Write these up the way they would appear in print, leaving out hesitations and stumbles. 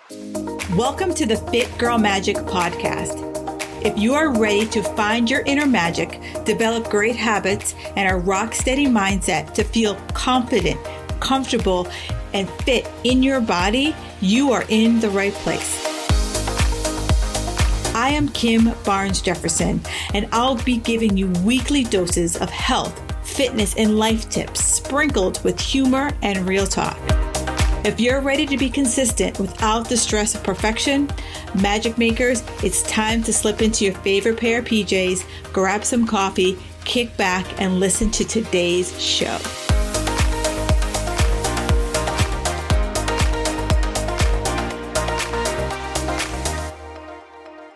Welcome to the Fit Girl Magic podcast. If you are ready to find your inner magic, develop great habits, and a rock steady mindset to feel confident, comfortable, and fit in your body, you are in the right place. I am Kim Barnes Jefferson, and I'll be giving you weekly doses of health, fitness, and life tips sprinkled with humor and real talk. If you're ready to be consistent without the stress of perfection, magic makers, it's time to slip into your favorite pair of PJs, grab some coffee, kick back, and listen to today's show.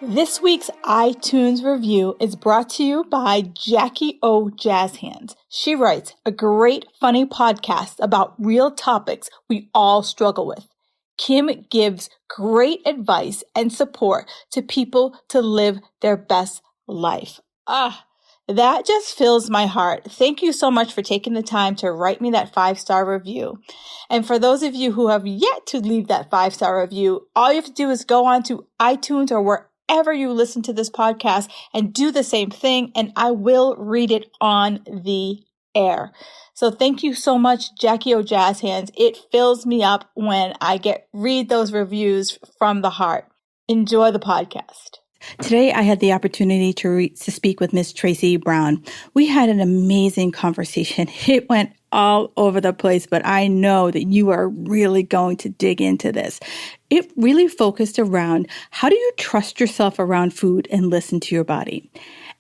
This week's iTunes review is brought to you by Jackie O. Jazz Hands. She writes a great, funny podcast about real topics we all struggle with. Kim gives great advice and support to people to live their best life. That just fills my heart. Thank you so much for taking the time to write me that 5-star review. And for those of you who have yet to leave that 5-star review, all you have to do is go on to iTunes or wherever you listen to this podcast and do the same thing, and I will read it on the air. So thank you so much, Jackie O. Jazz Hands. It fills me up when I read those reviews from the heart. Enjoy the podcast. Today, I had the opportunity to speak with Miss Tracy Brown. We had an amazing conversation. It went all over the place, but I know that you are really going to dig into this. It really focused around how do you trust yourself around food and listen to your body?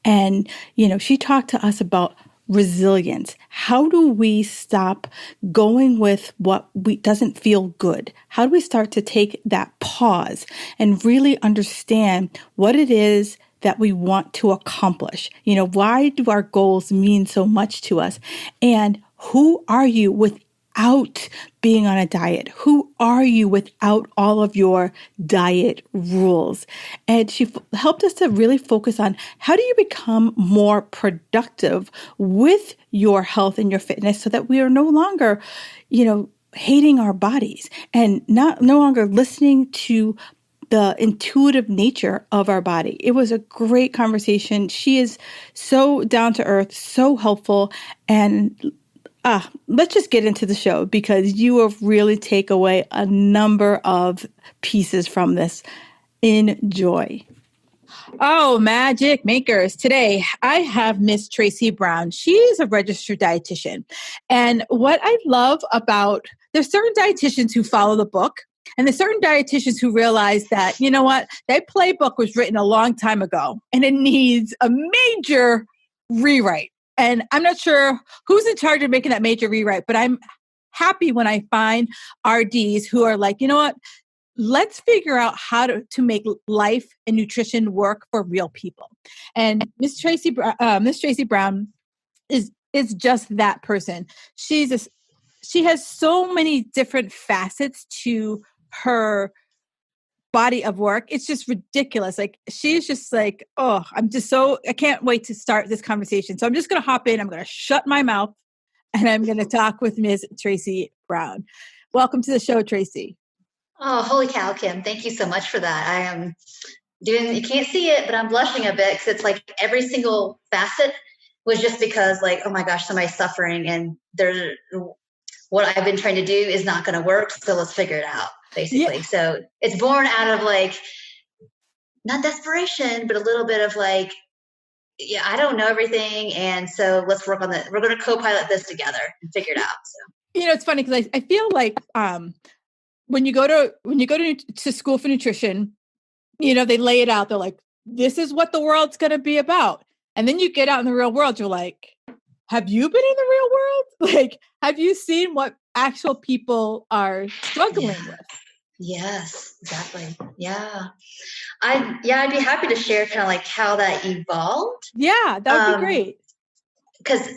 And, she talked to us about resilience. How do we stop going with what doesn't feel good? How do we start to take that pause and really understand what it is that we want to accomplish? Why do our goals mean so much to us? And who are you without being on a diet? Who are you without all of your diet rules? And she helped us to really focus on how do you become more productive with your health and your fitness so that we are no longer, hating our bodies and no longer listening to the intuitive nature of our body. It was a great conversation. She is so down to earth, so helpful, and let's just get into the show because you will really take away a number of pieces from this. Enjoy. Oh, magic makers. Today, I have Miss Tracy Brown. She is a registered dietitian. And what I love about, there's certain dietitians who follow the book, and there's certain dietitians who realize that, that playbook was written a long time ago, and it needs a major rewrite. And I'm not sure who's in charge of making that major rewrite, but I'm happy when I find RDs who are like, let's figure out how to make life and nutrition work for real people. And Miss Tracy Brown is just that person. She has so many different facets to her body of work. It's just ridiculous. Like she's just like, I can't wait to start this conversation. So I'm just going to hop in. I'm going to shut my mouth and I'm going to talk with Ms. Tracy Brown. Welcome to the show, Tracy. Oh, holy cow, Kim. Thank you so much for that. I am you can't see it, but I'm blushing a bit because it's like every single facet was just because like, oh my gosh, somebody's suffering and what I've been trying to do is not going to work. So let's figure it out. Basically. Yeah. So it's born out of like, not desperation, but a little bit of like, I don't know everything. And so let's work on that. We're going to co-pilot this together and figure it out. So, it's funny because I feel like when you go to school for nutrition, they lay it out. They're like, this is what the world's going to be about. And then you get out in the real world. You're like, have you been in the real world? Like, have you seen what actual people are struggling with? Yes, exactly. Yeah. I'd be happy to share kind of like how that evolved. Yeah, that would be great. Because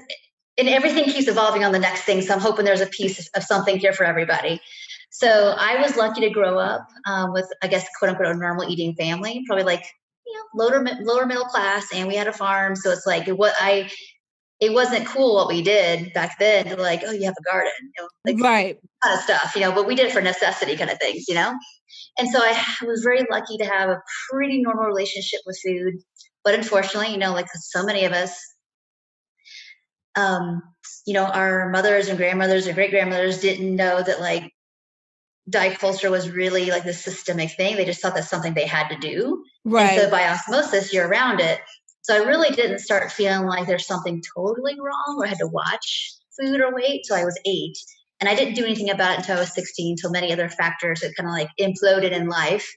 everything keeps evolving on the next thing. So I'm hoping there's a piece of something here for everybody. So I was lucky to grow up with, I guess, quote unquote, a normal eating family, probably like, lower middle class. And we had a farm. So it's like it wasn't cool what we did back then. They're like, oh, you have a garden, like right. kind of stuff, but we did it for necessity kind of things, And so I was very lucky to have a pretty normal relationship with food. But unfortunately, you know, like so many of us, you know, our mothers and grandmothers and great grandmothers didn't know that like diet culture was really like this systemic thing. They just thought that's something they had to do. And so Right. by osmosis, you're around it. So I really didn't start feeling like there's something totally wrong or I had to watch food or weight. So I was 8. And I didn't do anything about it until I was 16, until many other factors that kind of like imploded in life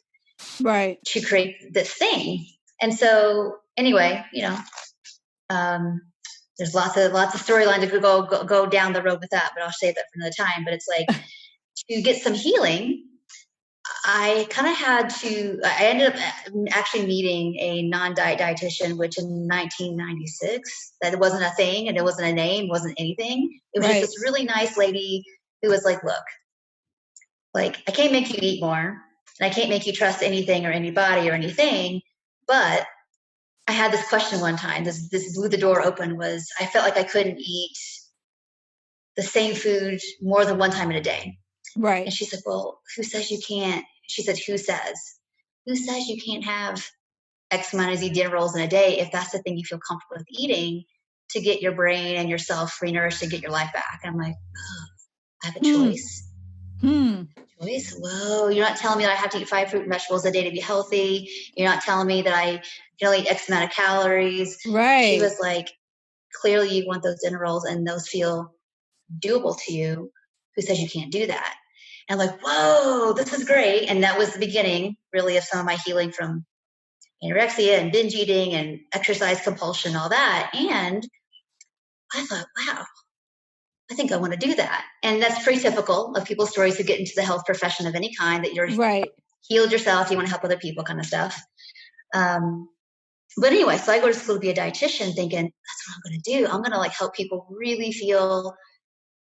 Right. to create this thing. And so anyway, you know, there's lots of storyline to go down the road with that, but I'll save that for another time. But it's like to get some healing, I kind of had to, I ended up actually meeting a non-diet dietitian, which in 1996, that wasn't a thing and it wasn't a name, wasn't anything. It was just this really nice lady who was like, look, like I can't make you eat more and I can't make you trust anything or anybody or anything. But I had this question one time, this blew the door open, was I felt like I couldn't eat the same food more than one time in a day. Right. And she said, well, who says you can't? She said, who says? Who says you can't have X amount of dinner rolls in a day if that's the thing you feel comfortable with eating to get your brain and yourself renourished to get your life back? And I'm like, oh, I have a choice. Choice? Whoa, you're not telling me that I have to eat 5 fruit and vegetables a day to be healthy. You're not telling me that I can only eat X amount of calories. Right. She was like, clearly you want those dinner rolls and those feel doable to you. Who says you can't do that? And I'm like, whoa, this is great. And that was the beginning, really, of some of my healing from anorexia and binge eating and exercise compulsion, all that. And I thought, wow, I think I want to do that. And that's pretty typical of people's stories who get into the health profession of any kind, that you're healed yourself, you want to help other people kind of stuff. But anyway, so I go to school to be a dietitian thinking, that's what I'm going to do. I'm going to like help people really feel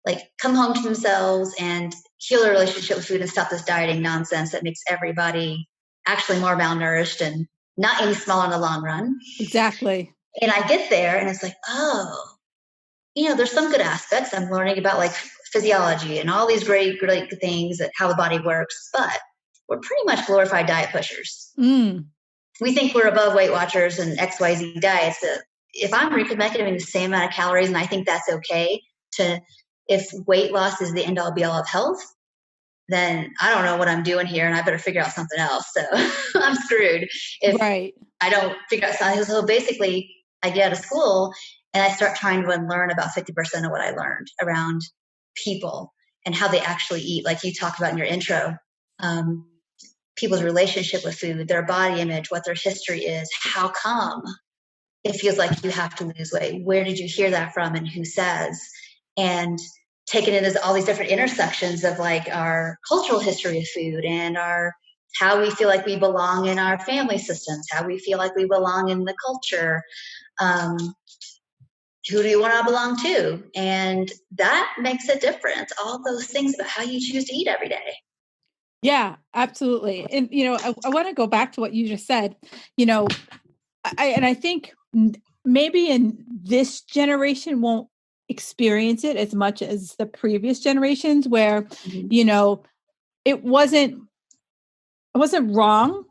like come home to themselves and heal their relationship with food and stop this dieting nonsense that makes everybody actually more malnourished and not any smaller in the long run. Exactly. And I get there and it's like, oh, you know, there's some good aspects. I'm learning about like physiology and all these great things, that how the body works, but we're pretty much glorified diet pushers. We think we're above Weight Watchers and XYZ diets. If I'm recommending the same amount of calories and I think that's okay, to if weight loss is the end all be all of health, then I don't know what I'm doing here and I better figure out something else. So I'm screwed if I don't figure out something. So basically I get out of school and I start trying to unlearn about 50% of what I learned around people and how they actually eat. Like you talked about in your intro, people's relationship with food, their body image, what their history is, how come it feels like you have to lose weight? Where did you hear that from and who says? And taking it as all these different intersections of like our cultural history of food and our how we feel like we belong in our family systems, how we feel like we belong in the culture. Who do you want to belong to? And that makes a difference. All those things about how you choose to eat every day. Yeah, absolutely. And, you know, I want to go back to what you just said, you know, I think maybe in this generation won't experience it as much as the previous generations where, you know, it wasn't wrong.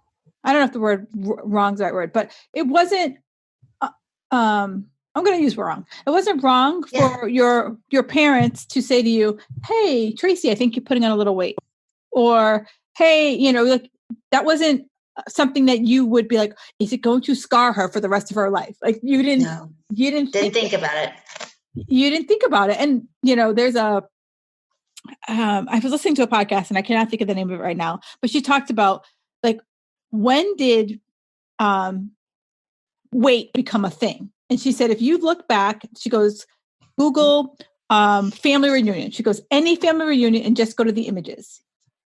I don't know if the word wrong is the right word, but it wasn't, I'm going to use wrong. It wasn't wrong for your parents to say to you, hey, Tracy, I think you're putting on a little weight. Or, hey, you know, like that wasn't something that you would be like, is it going to scar her for the rest of her life? Like you didn't think about it. You didn't think about it. And, you know, there's I was listening to a podcast and I cannot think of the name of it right now, but she talked about like, when did weight become a thing? And she said, if you look back, she goes, Google family reunion. She goes, any family reunion and just go to the images.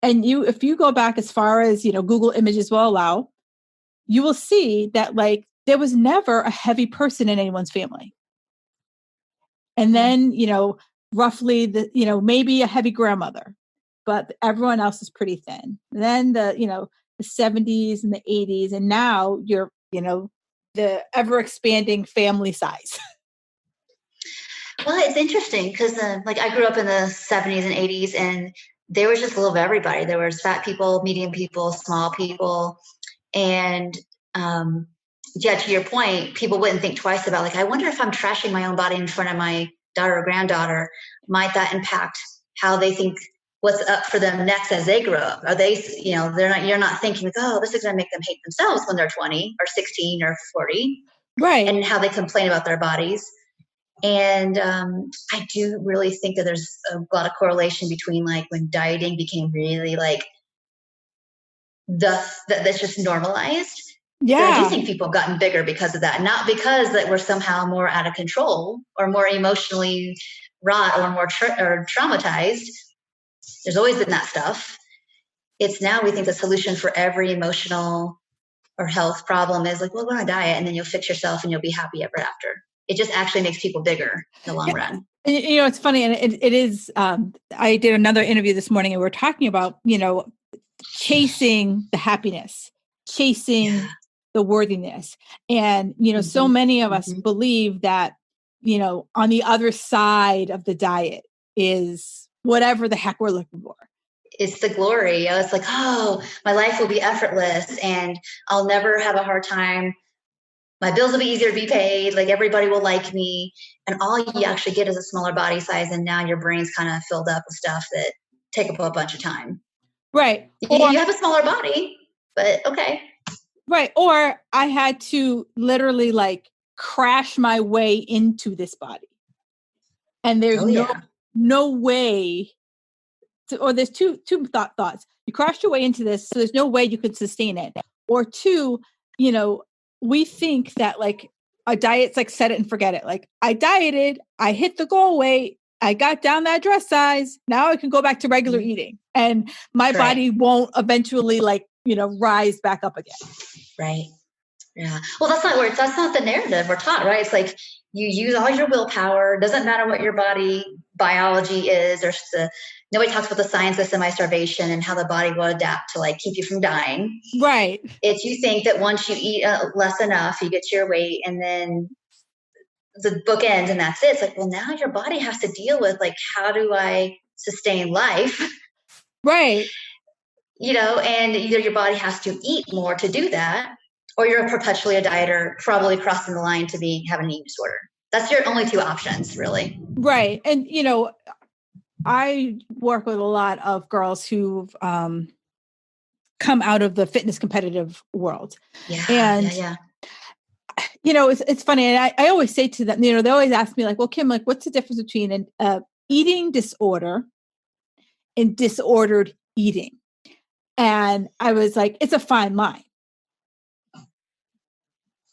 And if you go back as far as, you know, Google Images will allow, you will see that like there was never a heavy person in anyone's family. And then, you know, roughly maybe a heavy grandmother, but everyone else is pretty thin. And then the 70s and the 80s. And now you're, you know, the ever expanding family size. Well, it's interesting because like I grew up in the 70s and 80s and there was just a little of everybody. There was fat people, medium people, small people. And yeah, to your point, people wouldn't think twice about like, I wonder if I'm trashing my own body in front of my daughter or granddaughter, might that impact how they think what's up for them next as they grow up? Are they, you're not thinking like, oh, this is going to make them hate themselves when they're 20 or 16 or 40. Right. And how they complain about their bodies. And I do really think that there's a lot of correlation between like when dieting became really like that's just normalized. Yeah. So I do think people have gotten bigger because of that, not because that we're somehow more out of control or more emotionally wrought or more or traumatized. There's always been that stuff. It's now we think the solution for every emotional or health problem is like, well, go on a diet and then you'll fix yourself and you'll be happy ever after. It just actually makes people bigger in the long run. It's funny. And it is, I did another interview this morning and we're talking about, chasing the happiness, chasing the worthiness. And, so many of us believe that, on the other side of the diet is whatever the heck we're looking for. It's the glory. It's like, oh, my life will be effortless and I'll never have a hard time. My bills will be easier to be paid. Like everybody will like me. And all you actually get is a smaller body size. And now your brain's kind of filled up with stuff that take up a bunch of time. Right. You have a smaller body, but okay. Right. Or I had to literally like crash my way into this body. And there's no way to, or there's two thoughts. You crashed your way into this, so there's no way you could sustain it. Or two, we think that like a diet's like set it and forget it. Like I dieted, I hit the goal weight, I got down that dress size. Now I can go back to regular eating and my body won't eventually like, rise back up again. Right. Yeah. Well, that's not the narrative we're taught, right? It's like you use all your willpower. Doesn't matter what your body biology is, or nobody talks about the science of semi-starvation and how the body will adapt to like keep you from dying. Right. It's you think that once you eat less enough, you get to your weight, and then the book ends, and that's it. It's like, well, now your body has to deal with like, how do I sustain life? Right. And either your body has to eat more to do that, or you're perpetually a dieter, probably crossing the line to having an eating disorder. That's your only two options, really. Right. And, I work with a lot of girls who've come out of the fitness competitive world. Yeah. And, it's funny. And I always say to them, they always ask me like, well, Kim, like, what's the difference between an eating disorder and disordered eating? And I was like, it's a fine line.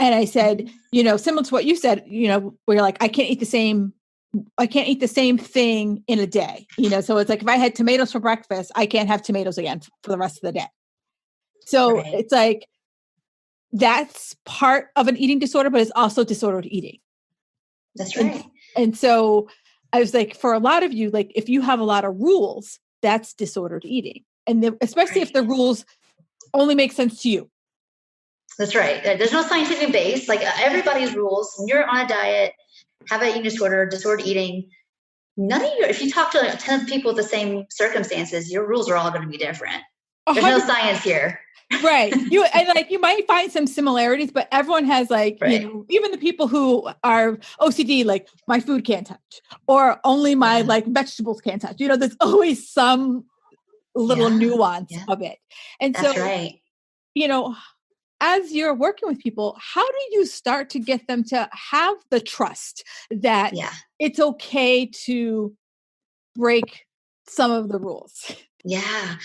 And I said, similar to what you said, where you're like, I can't eat the same thing in a day, so it's like, if I had tomatoes for breakfast, I can't have tomatoes again for the rest of the day. So It's like, that's part of an eating disorder, but it's also disordered eating. That's right. And so I was like, for a lot of you, like if you have a lot of rules, that's disordered eating. And especially if the rules only make sense to you. That's right. There's no scientific base. Like everybody's rules, when you're on a diet, have an eating disorder, disordered eating, if you talk to like 10 people with the same circumstances, your rules are all going to be different. There's no science here. Right. You might find some similarities, but everyone has like, even the people who are OCD, like my food can't touch, or only my like vegetables can't touch. There's always some little nuance of it. And that's right. As you're working with people, how do you start to get them to have the trust that it's okay to break some of the rules? Yeah.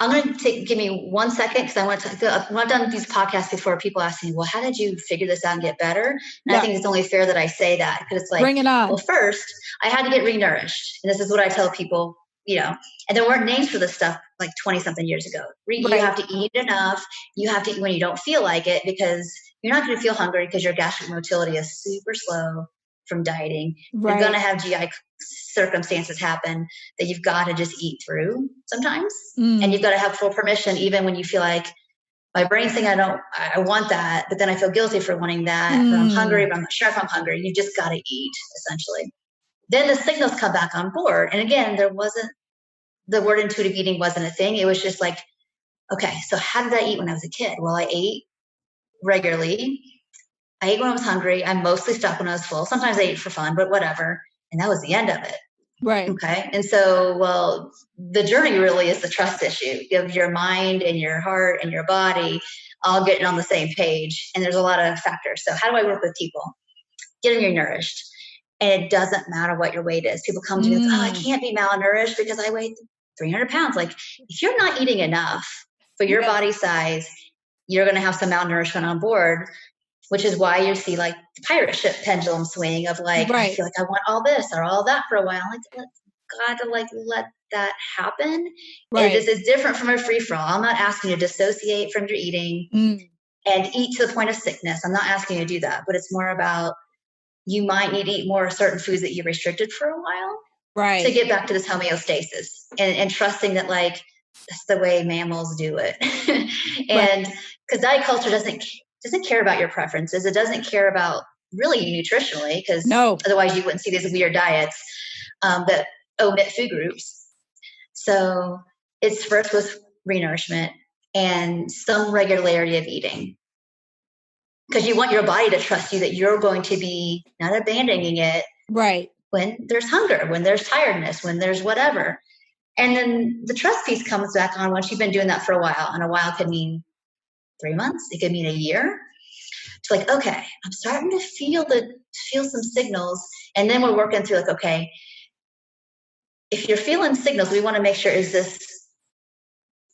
I'm going to give me 1 second because I want to, I've done these podcasts before, people ask me, well, how did you figure this out and get better? And I think it's only fair that I say that, because it's like, bring it on. Well, first I had to get renourished. And this is what I tell people, and there weren't names for this stuff like 20 something years ago. You have to eat enough. You have to eat when you don't feel like it, because you're not going to feel hungry because your gastric motility is super slow from dieting. You're going to have GI circumstances happen that you've got to just eat through sometimes. And you've got to have full permission, even when you feel like my brain's saying, I want that, but then I feel guilty for wanting that. But I'm hungry, but I'm not sure if I'm hungry. You just got to eat, essentially. Then the signals come back on board. And again, there wasn't the word intuitive eating wasn't a thing. It was just like, okay, so how did I eat when I was a kid? Well, I ate regularly. I ate when I was hungry. I mostly stopped when I was full. Sometimes I ate for fun, but whatever. And that was the end of it. Right. Okay. And so, well, the journey really is the trust issue of your mind and your heart and your body all getting on the same page. And there's a lot of factors. So how do I work with people? Get them nourished. And it doesn't matter what your weight is. People come to me and say, oh, I can't be malnourished because I weigh 300 pounds. Like, if you're not eating enough for your body size, you're going to have some malnourishment on board, which is why you see like the pirate ship pendulum swing of like, I feel like I want all this or all that for a while. Like, let God to like let that happen. Right. This is different from a free for all. I'm not asking you to dissociate from your eating and eat to the point of sickness. I'm not asking you to do that, but it's more about, you might need to eat more certain foods that you restricted for a while, right, to get back to this homeostasis and trusting that like that's the way mammals do it. And because diet culture doesn't care about your preferences. It doesn't care about really nutritionally, because otherwise you wouldn't see these weird diets that omit food groups. So it's first with renourishment and some regularity of eating, because you want your body to trust you that you're going to be not abandoning it when there's hunger, when there's tiredness, when there's whatever. And then the trust piece comes back on once you've been doing that for a while, and a while could mean 3 months, it could mean a year. It's like, okay, I'm starting to feel some signals. And then we're working through like, okay, if you're feeling signals, we want to make sure, is this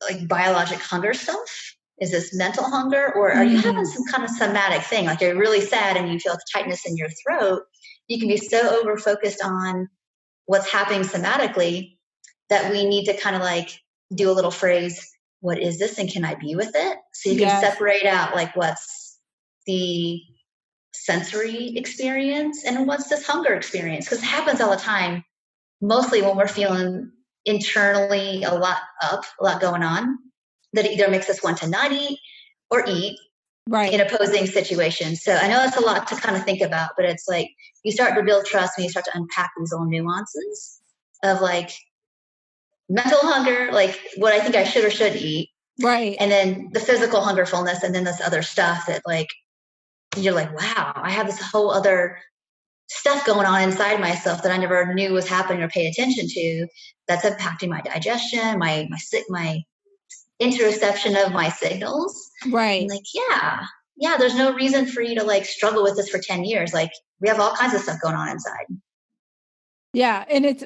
like biologic hunger stuff? Is this mental hunger, or are you having some kind of somatic thing? Like you're really sad and you feel tightness in your throat. You can be so over focused on what's happening somatically that we need to kind of like do a little phrase, what is this and can I be with it? So you can separate out like what's the sensory experience and what's this hunger experience, because it happens all the time, mostly when we're feeling internally a lot going on, that either makes us want to not eat or eat in opposing situations. So I know it's a lot to kind of think about, but it's like you start to build trust when you start to unpack these little nuances of like mental hunger, like what I think I should or shouldn't eat. Right. And then the physical hunger, fullness, and then this other stuff that like, you're like, wow, I have this whole other stuff going on inside myself that I never knew was happening or paid attention to, that's impacting my digestion, my interoception of my signals. Right. And like, yeah, there's no reason for you to like struggle with this for 10 years. Like we have all kinds of stuff going on inside. Yeah. And it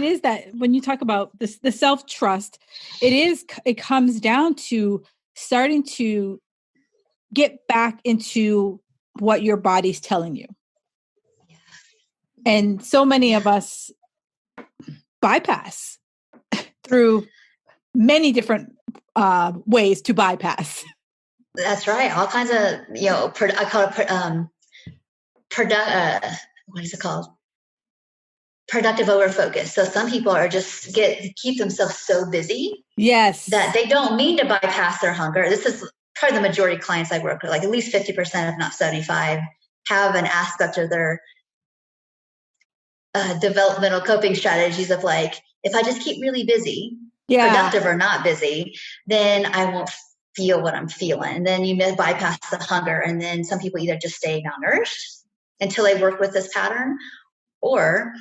is that when you talk about this, the self-trust, it comes down to starting to get back into what your body's telling you. And so many of us bypass through many different ways to bypass. That's right. All kinds of, I call it, what is it called? Productive overfocus. So some people are just keep themselves so busy. Yes. That they don't mean to bypass their hunger. This is probably the majority of clients I work with, like at least 50%, if not 75%, have an aspect of their developmental coping strategies of like, if I just keep really busy, productive or not busy, then I won't feel what I'm feeling. And then you bypass the hunger. And then some people either just stay malnourished until they work with this pattern, or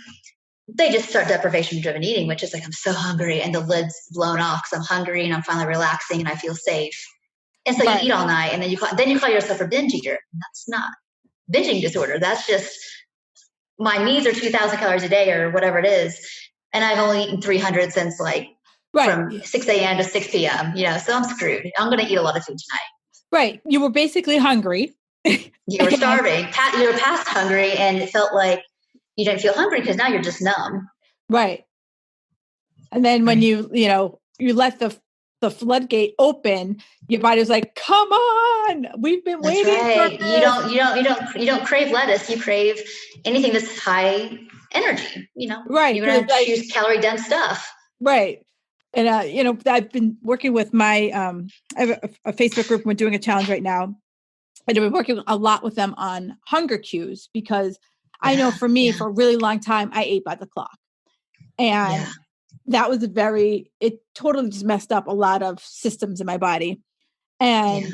they just start deprivation driven eating, which is like, I'm so hungry and the lid's blown off because I'm hungry and I'm finally relaxing and I feel safe. And so you eat all night and then you call yourself a binge eater. That's not binging disorder. That's just my needs are 2,000 calories a day or whatever it is. And I've only eaten 300 since like from 6 a.m. to 6 p.m. So I'm screwed. I'm going to eat a lot of food tonight. Right. You were basically hungry. You were starving. You were past hungry and it felt like you didn't feel hungry because now you're just numb. Right. And then when you let the floodgate open, your body was like, come on, we've been waiting for this. You don't crave lettuce. You crave anything that's high energy, Right. You're going to choose calorie dense stuff. Right. And, I've been working with I have a Facebook group. We're doing a challenge right now. And I've been working a lot with them on hunger cues, because I know for me, for a really long time, I ate by the clock. And that was it totally just messed up a lot of systems in my body. And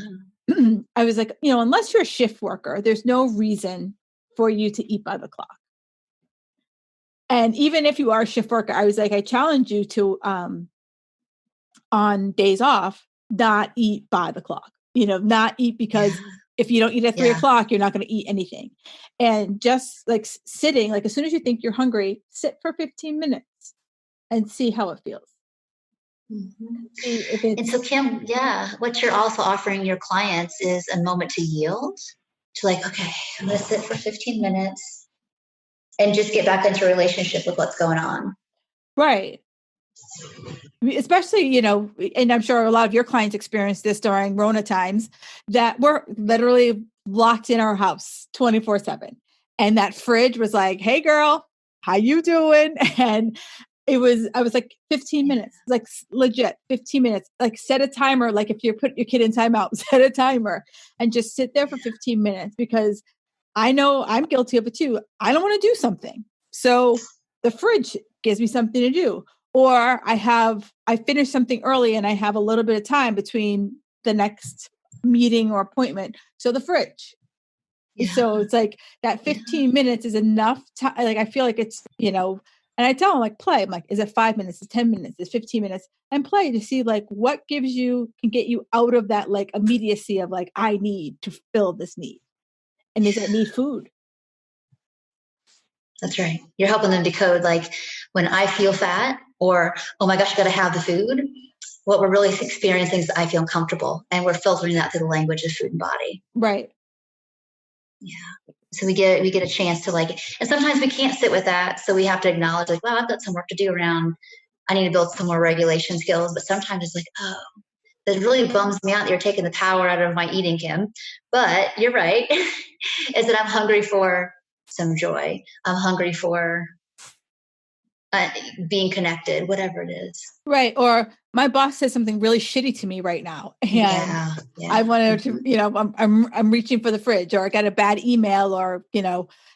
I was like, unless you're a shift worker, there's no reason for you to eat by the clock. And even if you are a shift worker, I was like, I challenge you to, on days off, not eat by the clock, not eat because if you don't eat at 3 o'clock, you're not going to eat anything. And just like sitting, like as soon as you think you're hungry, sit for 15 minutes and see how it feels. Mm-hmm. And so Kim, what you're also offering your clients is a moment to yield, to like, okay, I'm going to sit for 15 minutes and just get back into a relationship with what's going on. Right. Especially, and I'm sure a lot of your clients experienced this during Rona times, that we're literally locked in our house 24/7. And that fridge was like, hey girl, how you doing? And I was like 15 minutes, like legit 15 minutes, like set a timer. Like if you put your kid in timeout, set a timer and just sit there for 15 minutes, because I know I'm guilty of it too. I don't want to do something. So the fridge gives me something to do. Or I finish something early and I have a little bit of time between the next meeting or appointment. So the fridge. Yeah. So it's like that 15 minutes is enough time. Like, I feel like it's, and I tell them like, play. I'm like, is it 5 minutes? Is 10 minutes? Is 15 minutes? And play to see like what can get you out of that like immediacy of like, I need to fill this need. And does that need food? That's right. You're helping them decode like, when I feel fat, or, oh my gosh, I got to have the food. What we're really experiencing is I feel uncomfortable, and we're filtering that through the language of food and body. Right. Yeah. So we get a chance to like, and sometimes we can't sit with that. So we have to acknowledge like, well, I've got some work to do around, I need to build some more regulation skills. But sometimes it's like, oh, that really bums me out that you're taking the power out of my eating, Kim. But you're right. Is that I'm hungry for some joy. I'm hungry for being connected, whatever it is. Right. Or my boss says something really shitty to me right now. And I wanted to, I'm reaching for the fridge, or I got a bad email, or,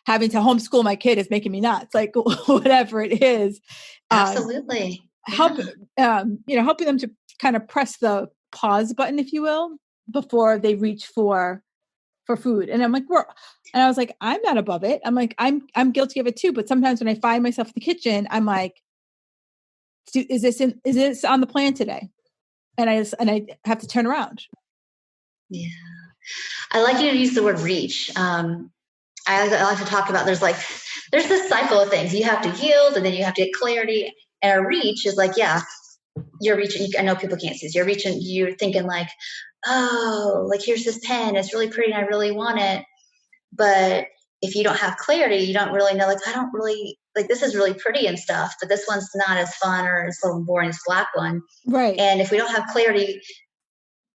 having to homeschool my kid is making me nuts, like whatever it is. Absolutely. Helping them to kind of press the pause button, if you will, before they reach for food. And I'm like, and I was like, I'm not above it. I'm like, I'm guilty of it too. But sometimes when I find myself in the kitchen, I'm like, is this on the plan today? And I have to turn around. Yeah. I like you to use the word reach. I like to talk about, there's this cycle of things. You have to yield, and then you have to get clarity. And a reach is like, you're reaching. I know people can't see this. You're reaching, you're thinking like, oh, like here's this pen. It's really pretty and I really want it. But if you don't have clarity, you don't really know, like, I don't really, like, this is really pretty and stuff, but this one's not as fun or as so boring as black one. Right. And if we don't have clarity,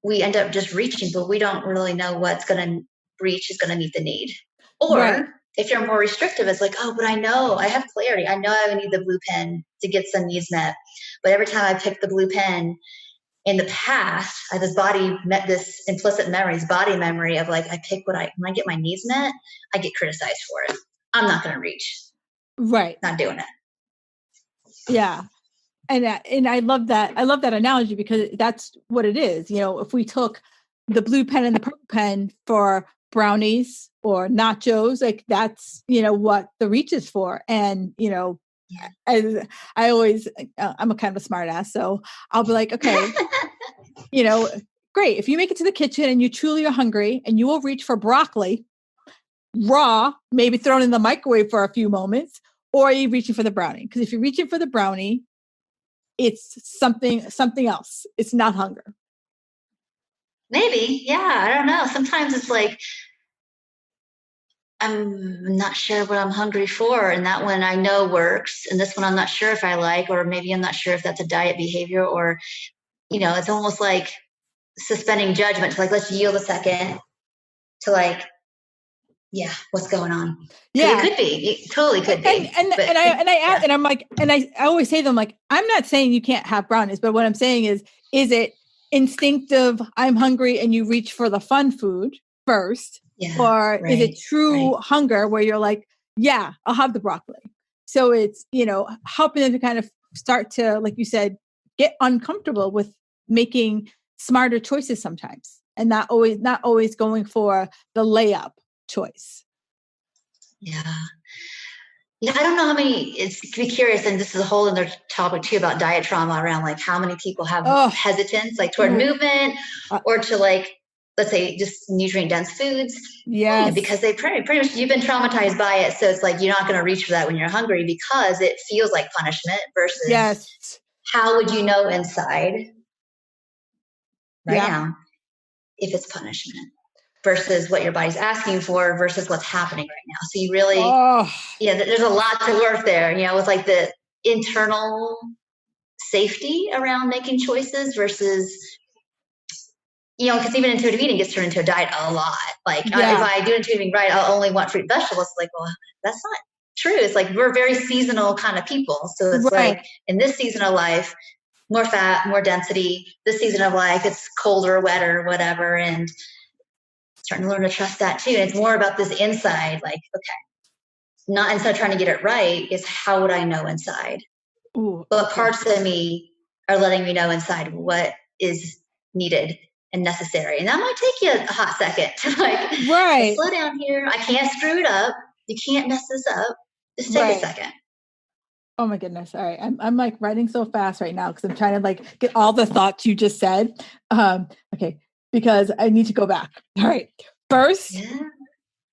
we end up just reaching, but we don't really know what's going to reach is going to meet the need. Or if you're more restrictive, it's like, oh, but I know I have clarity. I know I need the blue pen to get some needs met. But every time I pick the blue pen in the past, this body met this implicit memories, body memory of like, I pick when I get my needs met, I get criticized for it. I'm not going to reach. Right. Not doing it. Yeah. And I love that. I love that analogy, because that's what it is. If we took the blue pen and the purple pen for brownies or nachos, like that's, what the reach is for. And, as I always, I'm a kind of a smart ass. So I'll be like, okay, great. If you make it to the kitchen and you truly are hungry, and you will reach for broccoli, raw, maybe thrown in the microwave for a few moments, or are you reaching for the brownie? Because if you're reaching for the brownie, it's something else. It's not hunger. Maybe. Yeah. I don't know. Sometimes it's like, I'm not sure what I'm hungry for. And that one I know works. And this one I'm not sure if I like, or maybe I'm not sure if that's a diet behavior, or, it's almost like suspending judgment to like, let's yield a second to like, what's going on? Yeah, it could be. It totally could be. And I'm like, and I always say to them, like, I'm not saying you can't have brownies, but what I'm saying is it instinctive? I'm hungry, and you reach for the fun food first, or is it true hunger where you're like, I'll have the broccoli? So it's, helping them to kind of start to, like you said, get uncomfortable with making smarter choices sometimes, and not always going for the layup choice. Yeah. Yeah, I don't know how many, it's be curious, and this is a whole other topic too about diet trauma around like how many people have hesitance like toward movement or to like, let's say just nutrient dense foods. Yeah. Because they pretty much, you've been traumatized by it. So it's like, you're not going to reach for that when you're hungry because it feels like punishment versus how would you know inside now if it's punishment versus what your body's asking for versus what's happening right now. So you really, there's a lot to work there, with like the internal safety around making choices versus, because even intuitive eating gets turned into a diet a lot. Like if I do intuitive eating right, I'll only want fruit and vegetables. It's like, well, that's not true. It's like, we're very seasonal kind of people. So it's like in this season of life, more fat, more density. This season of life, it's colder, wetter, whatever. And starting to learn to trust that too. And it's more about this inside, like, okay, not instead of trying to get it right, is how would I know inside? Ooh, but parts of me are letting me know inside what is needed and necessary. And that might take you a hot second to like, slow down here. I can't screw it up. You can't mess this up. Just take a second. Oh my goodness. All right. I'm like writing so fast right now because I'm trying to like get all the thoughts you just said. Okay. Because I need to go back. All right. First,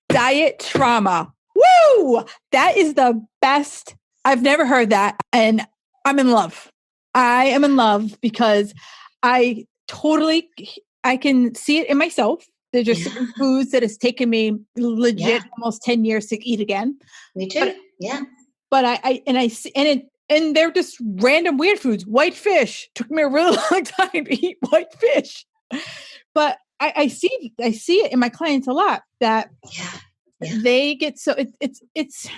diet trauma. Woo! That is the best. I've never heard that. And I'm in love. I am in love because I can see it in myself. There's just certain foods that has taken me legit almost 10 years to eat again. Me too. But and they're just random weird foods. White fish took me a really long time to eat white fish. But I see it in my clients a lot that they get so it's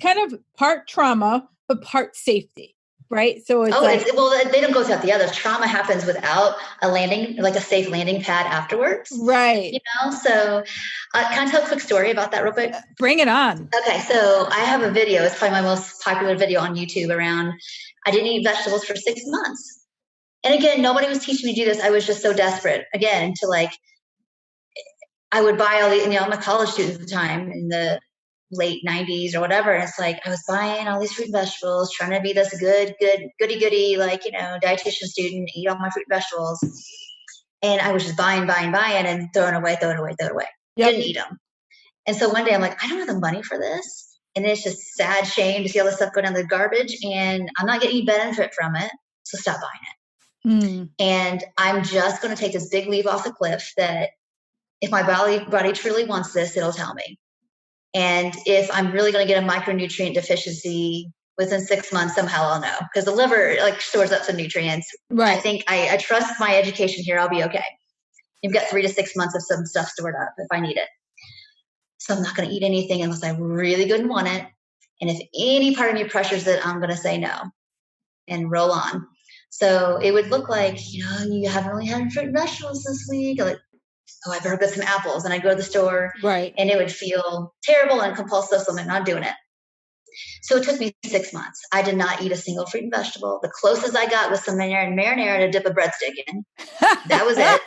kind of part trauma but part safety, right? So it's they don't go without the other. Trauma happens without a landing, like a safe landing pad afterwards, right? So can I tell a quick story about that real quick? Bring it on. Okay, so I have a video. It's probably my most popular video on YouTube around I didn't eat vegetables for 6 months. And again, nobody was teaching me to do this. I was just so desperate, again, to like, I would buy all the, I'm a college student at the time in the late 90s or whatever. And it's like, I was buying all these fruit and vegetables, trying to be this goody, like, dietitian student, eat all my fruit and vegetables. And I was just buying and throwing away. Didn't eat them. And so one day I'm like, I don't have the money for this. And it's just sad shame to see all this stuff go down the garbage. And I'm not getting any benefit from it. So stop buying it. And I'm just going to take this big leap off the cliff that if my body truly wants this, it'll tell me. And if I'm really going to get a micronutrient deficiency within 6 months, somehow I'll know, because the liver like stores up some nutrients. Right. I think I trust my education here. I'll be okay. You've got 3 to 6 months of some stuff stored up if I need it. So I'm not going to eat anything unless I really good and want it. And if any part of me pressures it, I'm going to say no and roll on. So it would look like, you haven't really had fruit and vegetables this week. Like, oh, I better get some apples. And I'd go to the store. Right. And it would feel terrible and compulsive. So I'm not doing it. So it took me 6 months. I did not eat a single fruit and vegetable. The closest I got was some marinara to dip a breadstick in. That was it.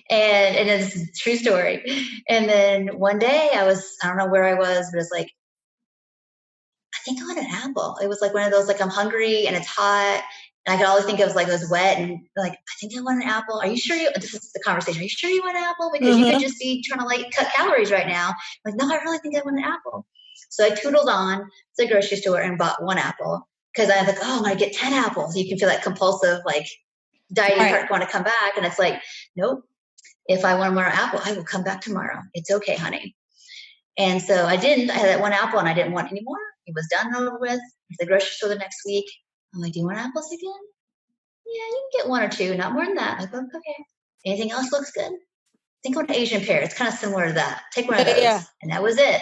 And it's a true story. And then one day I don't know where I was, but it's like, I think I want an apple. It was like one of those, like, I'm hungry and it's hot. And I could always think it was like, it was wet. And like, I think I want an apple. Are you sure this is the conversation. Are you sure you want an apple? Because you could just be trying to like cut calories right now. I'm like, no, I really think I want an apple. So I tootled on to the grocery store and bought 1 apple. Cause I was like, oh, I'm going to get 10 apples. You can feel that compulsive, like dieting part going to come back. And it's like, nope. If I want more apple, I will come back tomorrow. It's okay, honey. And so I didn't. I had that 1 apple and I didn't want any more. It was done and over with. At the grocery store the next week, I'm like, do you want apples again? Yeah, you can get 1 or 2, not more than that. I go, okay. Anything else looks good? Think of an Asian pear. It's kind of similar to that. Take 1 of those. Yeah. And that was it.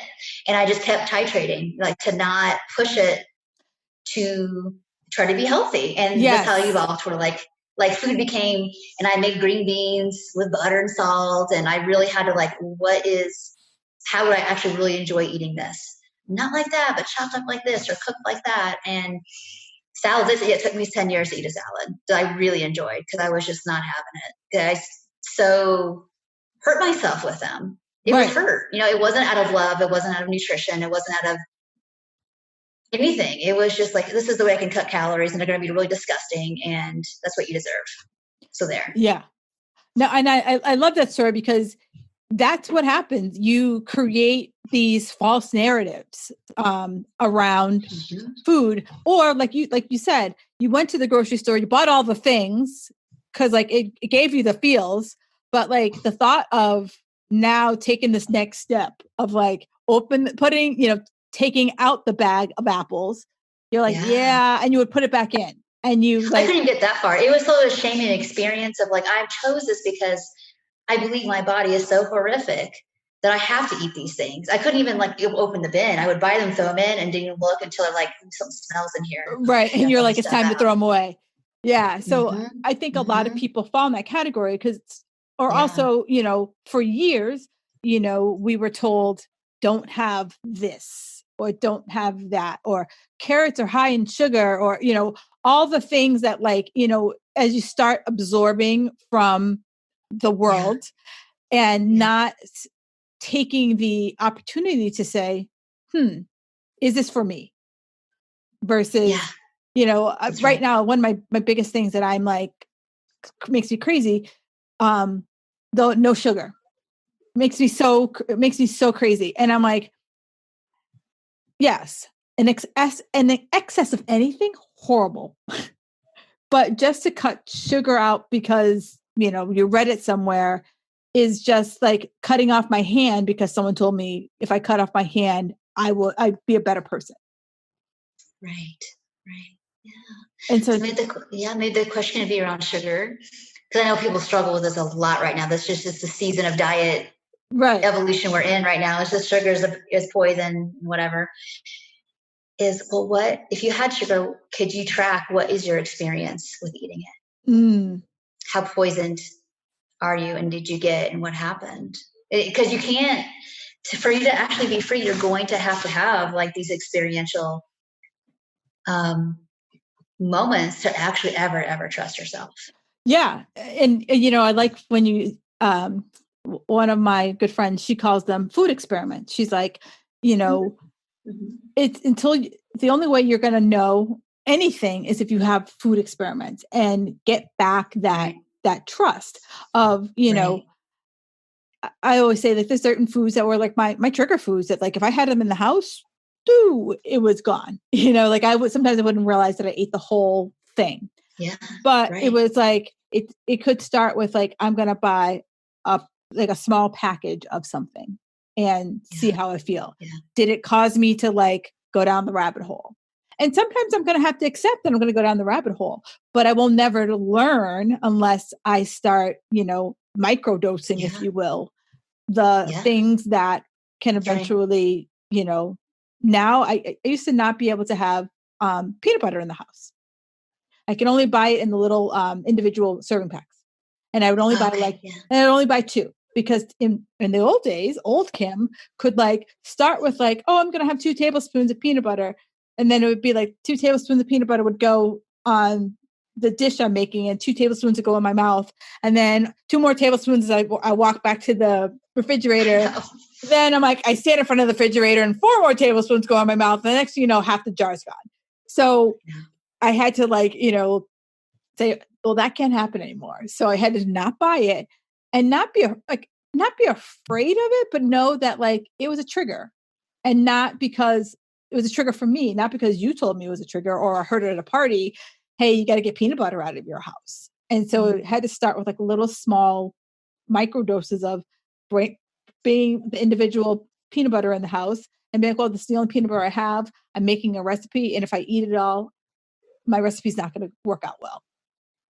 And I just kept titrating, like to not push it to try to be healthy. And that's how you evolved, where like food became, and I made green beans with butter and salt. And I really had to how would I actually really enjoy eating this? not like that, but chopped up like this or cooked like that. And salads, it took me 10 years to eat a salad that I really enjoyed because I was just not having it. I so hurt myself with them. It was hurt. It wasn't out of love. It wasn't out of nutrition. It wasn't out of anything. It was just like, this is the way I can cut calories and they're going to be really disgusting. And that's what you deserve. So there. Yeah. No, and I love that story because that's what happens. You create these false narratives around food, or like you said, you went to the grocery store, you bought all the things because like it gave you the feels, but like the thought of now taking this next step of like taking out the bag of apples, you're like, yeah, and you would put it back in. And I couldn't even get that far. It was sort of a shaming experience of like, I chose this because I believe my body is so horrific that I have to eat these things. I couldn't even like open the bin. I would buy them, throw them in, and didn't look until something smells in here. Right. And you're like, it's time to throw them away. Yeah. So I think a lot of people fall in that category also, for years, we were told don't have this or don't have that, or carrots are high in sugar, or, all the things that as you start absorbing from the world and not taking the opportunity to say, is this for me? Versus, right now, one of my biggest things that I'm like, makes me crazy, though no sugar makes me so crazy. And I'm like, yes, an excess of anything, horrible. But just to cut sugar out because, you read it somewhere is just like cutting off my hand because someone told me if I cut off my hand, I'd be a better person. Right. Yeah. And so maybe the question would be around sugar. Because I know people struggle with this a lot right now. That's just the season of diet evolution we're in right now. It's just sugar is poison, whatever. What if you had sugar, could you track what is your experience with eating it? How poisoned are you, and did you get, and what happened? Because you can't, for you to actually be free, you're going to have like these experiential moments to actually ever trust yourself. Yeah. And I like when you, one of my good friends, she calls them food experiments. She's like, it's the only way you're going to know anything is if you have food experiments and get back that trust of, I always say that there's certain foods that were like my trigger foods that like, if I had them in the house, it was gone. Like sometimes I wouldn't realize that I ate the whole thing. Yeah. But it was like, it could start with like, I'm going to buy a small package of something and see how I feel. Yeah. Did it cause me to like go down the rabbit hole? And sometimes I'm going to have to accept that I'm going to go down the rabbit hole, but I will never learn unless I start, microdosing, if you will, the things that can eventually, now I used to not be able to have peanut butter in the house. I can only buy it in the little individual serving packs. And I would only and I'd only buy 2 because in the old days, old Kim could like start with like, oh, I'm going to have 2 tablespoons of peanut butter. And then it would be like 2 tablespoons of peanut butter would go on the dish I'm making and 2 tablespoons would go in my mouth. And then 2 more tablespoons as I walk back to the refrigerator. Then I'm like, I stand in front of the refrigerator and 4 more tablespoons go in my mouth. And the next thing you know, half the jar's gone. So I had to like, say, well, that can't happen anymore. So I had to not buy it and not be afraid of it, but know that like it was a trigger, and not because it was a trigger for me, not because you told me it was a trigger or I heard it at a party. Hey, you got to get peanut butter out of your house. And so it had to start with like little small micro doses of being the individual peanut butter in the house and being like, well, this is the only peanut butter I have. I'm making a recipe. And if I eat it all, my recipe's not going to work out well.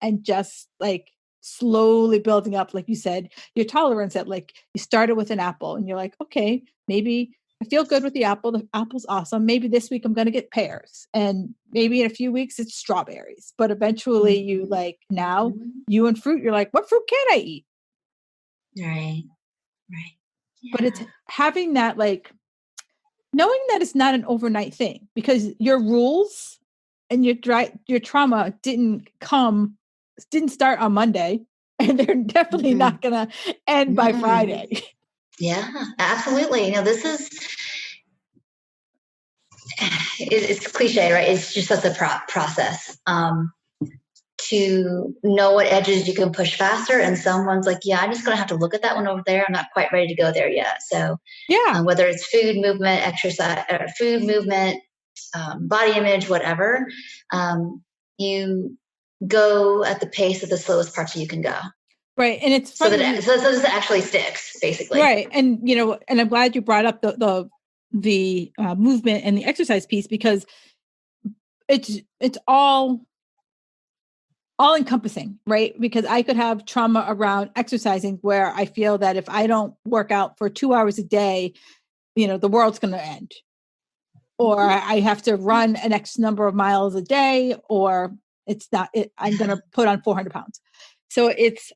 And just like slowly building up, like you said, your tolerance at like, you started with an apple and you're like, okay, maybe I feel good with the apple. The apple's awesome. Maybe this week I'm going to get pears, and maybe in a few weeks it's strawberries. But eventually you like, now you and fruit, you're like, what fruit can I eat? Right. Yeah. But it's having that like knowing that it's not an overnight thing, because your rules and your trauma didn't start on Monday, and they're definitely not going to end by Friday. Yeah, absolutely. This is, it's cliche, right? It's just such a process. To know what edges you can push faster, and someone's like, yeah, I'm just going to have to look at that one over there. I'm not quite ready to go there yet. So whether it's food, movement, exercise, food, movement, body image, whatever, you go at the pace of the slowest parts you can go. Right. And it's funny. So that it actually sticks, basically. Right. And, and I'm glad you brought up the movement and the exercise piece, because it's all encompassing, right? Because I could have trauma around exercising, where I feel that if I don't work out for 2 hours a day, the world's going to end. Or I have to run an X number of miles a day, or I'm going to put on 400 pounds. So it's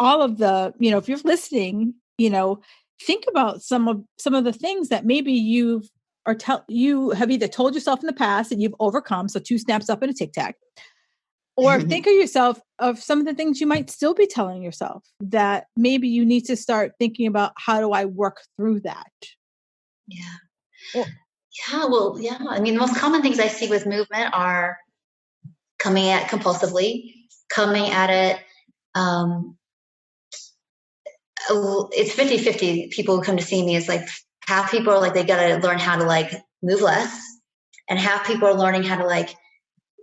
all of the, if you're listening, think about some of the things that maybe you have either told yourself in the past and you've overcome. So 2 snaps up and a tic tac. Or think of yourself of some of the things you might still be telling yourself that maybe you need to start thinking about, how do I work through that? Yeah. Yeah. I mean, the most common things I see with movement are coming at compulsively, coming at it. It's 50-50. People who come to see me, it's like half people are like, they got to learn how to like move less. And half people are learning how to like,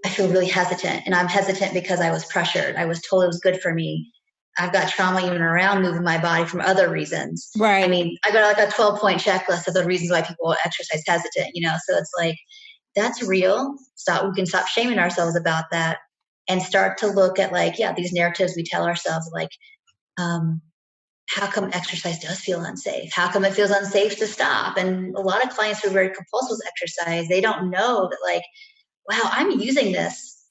I feel really hesitant, and I'm hesitant because I was pressured. I was told it was good for me. I've got trauma even around moving my body from other reasons. Right. I mean, I got like a 12-point checklist of the reasons why people exercise hesitant, so it's like, that's real. We can stop shaming ourselves about that and start to look at like, these narratives we tell ourselves, like, how come exercise does feel unsafe? How come it feels unsafe to stop? And a lot of clients who are very compulsive with exercise, they don't know that like, wow, I'm using this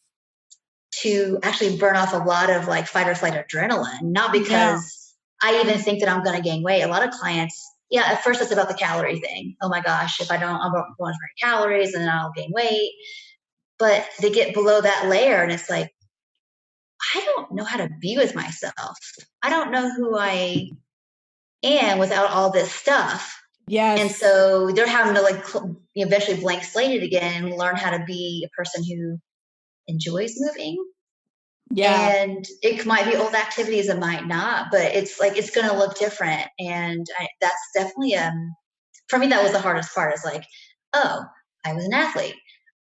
to actually burn off a lot of like fight or flight adrenaline, not because I even think that I'm going to gain weight. A lot of clients, at first it's about the calorie thing. Oh my gosh, if I don't burn as many calories, and then I'll gain weight. But they get below that layer and it's like, I don't know how to be with myself. I don't know who I am without all this stuff. Yes. And so they're having to like eventually blank slate it again and learn how to be a person who enjoys moving. Yeah. And it might be old activities, it might not, but it's like, it's going to look different. And that's definitely, for me, that was the hardest part, is like, oh, I was an athlete.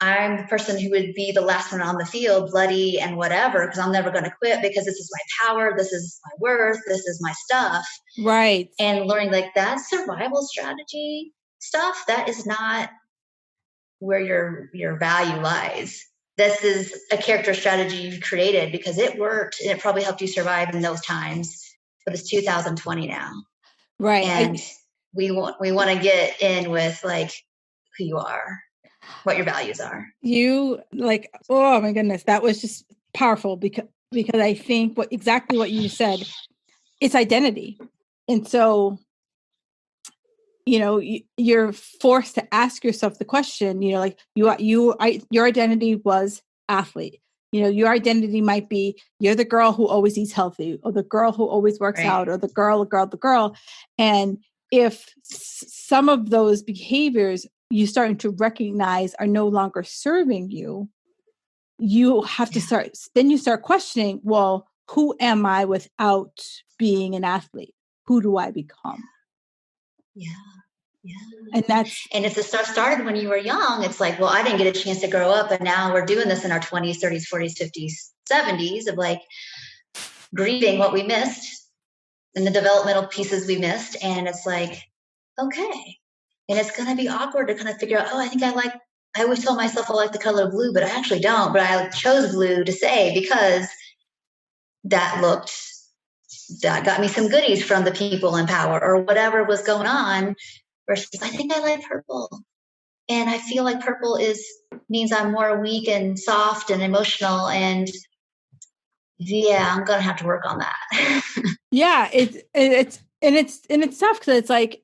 I'm the person who would be the last one on the field, bloody and whatever, because I'm never going to quit, because this is my power. This is my worth. This is my stuff. Right. And learning like that survival strategy stuff, that is not where your value lies. This is a character strategy you've created because it worked and it probably helped you survive in those times. But it's 2020 now. Right. And we want to get in with like who you are, what your values are. You like, oh my goodness, that was just powerful, because I think exactly what you said, it's identity. And so, you're forced to ask yourself the question, like your identity was athlete. Your identity might be, you're the girl who always eats healthy, or the girl who always works out, or the girl. And if some of those behaviors you starting to recognize are no longer serving you, you have to start questioning, well, who am I without being an athlete? Who do I become? Yeah. And if the stuff started when you were young, it's like, well, I didn't get a chance to grow up, and now we're doing this in our 20s, 30s, 40s, 50s, 70s, of like grieving what we missed and the developmental pieces we missed. And it's like, okay. And it's going to be awkward to kind of figure out, oh, I always tell myself I like the color blue, but I actually don't. But I chose blue to say because that got me some goodies from the people in power or whatever was going on. Versus, I think I like purple. And I feel like purple means I'm more weak and soft and emotional. And I'm going to have to work on that. Yeah, it's tough, because it's like,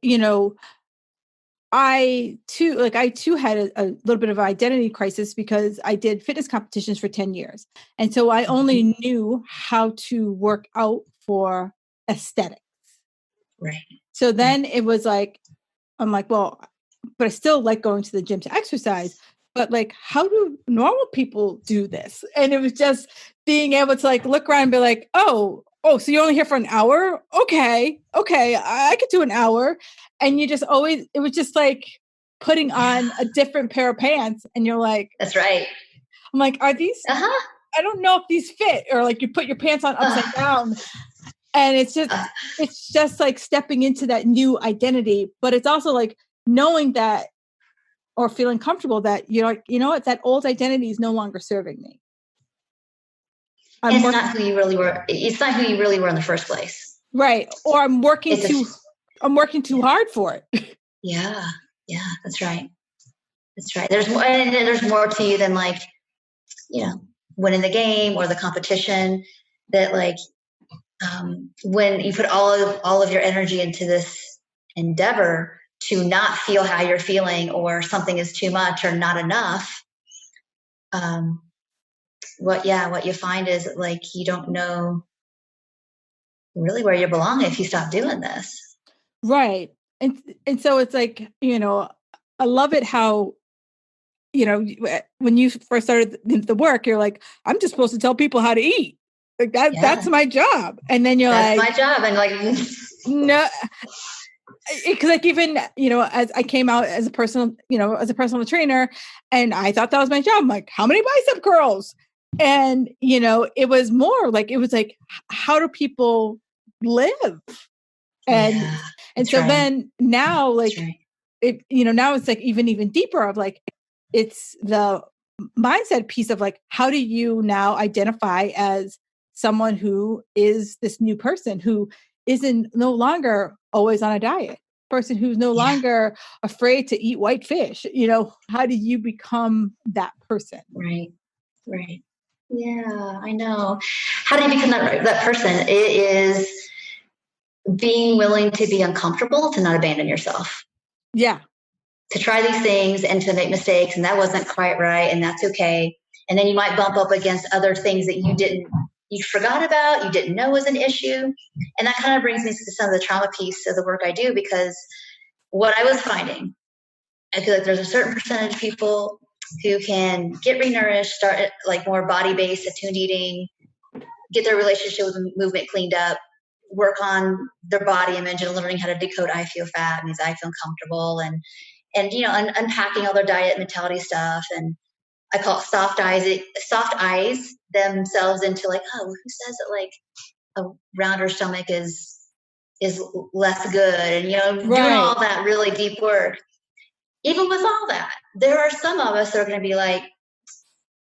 I too had a little bit of an identity crisis because I did fitness competitions for 10 years. And so I only knew how to work out for aesthetics. Right. So then it was like, I'm like, well, but I still like going to the gym to exercise. But like, how do normal people do this? And it was just being able to like look around and be like, oh, so you're only here for an hour? Okay, I could do an hour. And you just always, it was just like putting on a different pair of pants. And you're like, that's right. I'm like, are these, I don't know if these fit, or like you put your pants on upside down. And it's just like stepping into that new identity. But it's also like knowing that, or feeling comfortable that you're like, you know what, that old identity is no longer serving me. It's not who you really were. It's not who you really were in the first place. Right. Or I'm working too hard for it. Yeah. Yeah. That's right. That's right. There's more to you than like, winning the game or the competition. That like, when you put all of your energy into this endeavor to not feel how you're feeling, or something is too much or not enough, what you find is like you don't know really where you belong if you stop doing this. Right. And so it's like, I love it how, when you first started the work, you're like, I'm just supposed to tell people how to eat. Like that's my job. And then that's my job. And like, no, because like, even, as I came out as a personal trainer, and I thought that was my job. I'm like, how many bicep curls? And, it was more like, it was like, how do people live? And, and so then now, like, it, now it's like even deeper of like, it's the mindset piece of like, how do you now identify as someone who is this new person who isn't no longer always on a diet, person who's no longer afraid to eat white fish? How do you become that person? Right. Yeah, I know. How do you become that person? It is being willing to be uncomfortable, to not abandon yourself. Yeah. To try these things and to make mistakes, and that wasn't quite right, and that's okay. And then you might bump up against other things that you forgot about, you didn't know was an issue. And that kind of brings me to some of the trauma piece of the work I do, because what I was finding, I feel like there's a certain percentage of people who can get renourished, start like more body-based, attuned eating, get their relationship with movement cleaned up, work on their body image and learning how to decode I feel fat means I feel comfortable, and unpacking all their diet mentality stuff. And I call it soft eyes themselves into like, oh, who says that like a rounder stomach is less good, and doing all that really deep work. Even with all that, there are some of us that are going to be like,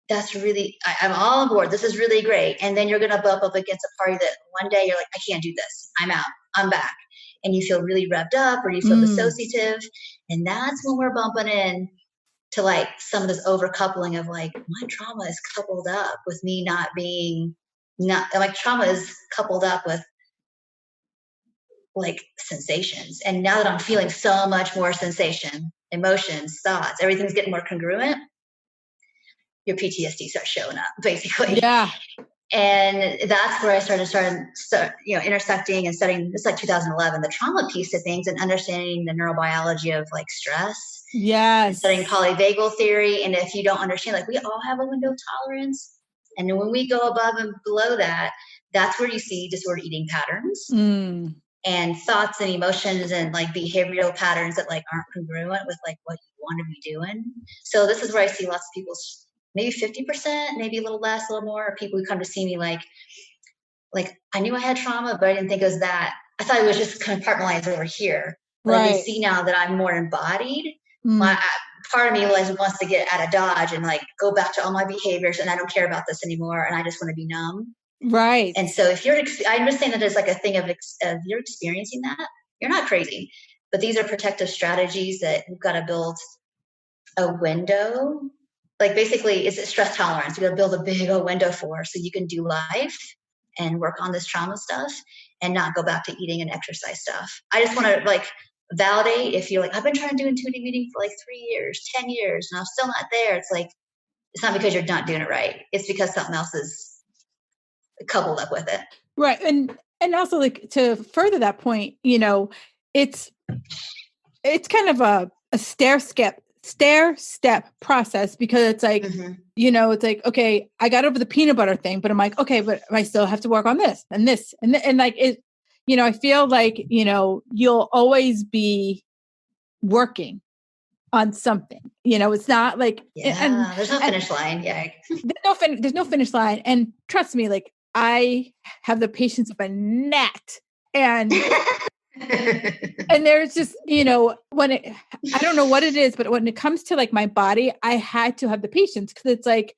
that's really, I'm all on board. This is really great. And then you're going to bump up against a party that one day you're like, I can't do this. I'm out. I'm back. And you feel really revved up, or you feel dissociative. And that's when we're bumping in to like some of this overcoupling of like, my trauma is coupled up with me like trauma is coupled up with like sensations. And now that I'm feeling so much more sensation, emotions, thoughts, everything's getting more congruent, your PTSD starts showing up, basically. Yeah. And that's where I started intersecting and studying. It's like 2011, the trauma piece of things, and understanding the neurobiology of like stress. Yes. And studying polyvagal theory. And if you don't understand, like we all have a window of tolerance. And when we go above and below that, that's where you see disordered eating patterns and thoughts and emotions and like behavioral patterns that like aren't congruent with like what you want to be doing. So this is where I see lots of people's, maybe 50%, maybe a little less, a little more, people who come to see me like I knew I had trauma, but I didn't think it was that. I thought it was just compartmentalized over here. But I see now that I'm more embodied. My part of me wants to get out of Dodge and like go back to all my behaviors, and I don't care about this anymore, and I just want to be numb. Right. And so if I'm just saying that as like a thing of you're experiencing that, you're not crazy. But these are protective strategies that you've got to build a window. Like basically, it's stress tolerance. You got to build a big old window for, so you can do life and work on this trauma stuff and not go back to eating and exercise stuff. I just want to like validate if you're like, I've been trying to do intuitive eating for like 3 years, 10 years, and I'm still not there. It's like, it's not because you're not doing it right. It's because something else is coupled up with it. Right. And also, like, to further that point, it's kind of a stair step process, because it's like, it's like, okay, I got over the peanut butter thing, but I'm like, okay, but I still have to work on this and this and like it, I feel like, you'll always be working on something, it's not like, and there's no finish line. Yeah. there's no finish line. And trust me, like, I have the patience of a gnat, and and there's just, when I don't know what it is, but when it comes to like my body, I had to have the patience, because it's like,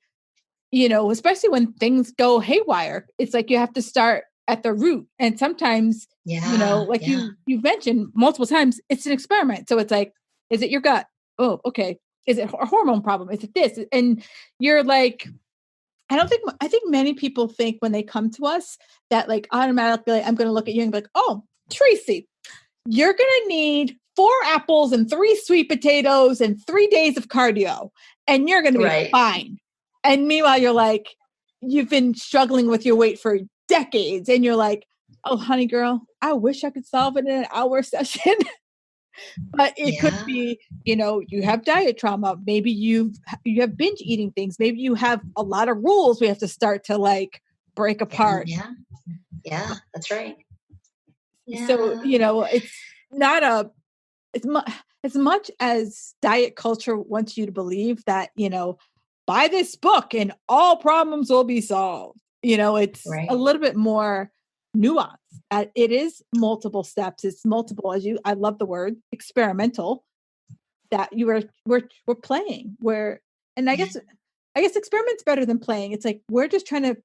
especially when things go haywire, it's like you have to start at the root. And sometimes, like you mentioned multiple times, it's an experiment. So it's like, is it your gut? Oh, okay. Is it a hormone problem? Is it this? And you're like, I think many people think when they come to us that like automatically, like, I'm going to look at you and be like, oh, Tracy, you're going to need 4 apples and 3 sweet potatoes and 3 days of cardio, and you're going to be fine. And meanwhile, you're like, you've been struggling with your weight for decades, and you're like, oh, honey girl, I wish I could solve it in an hour session. But it could be, you have diet trauma. Maybe you have binge eating things. Maybe you have a lot of rules we have to start to like break apart. Yeah, that's right. Yeah. So, it's not as much as diet culture wants you to believe that, buy this book and all problems will be solved. It's a little bit more nuanced. It is multiple steps. It's multiple, I love the word experimental, that we're playing and I guess experiment's better than playing. It's like, we're just trying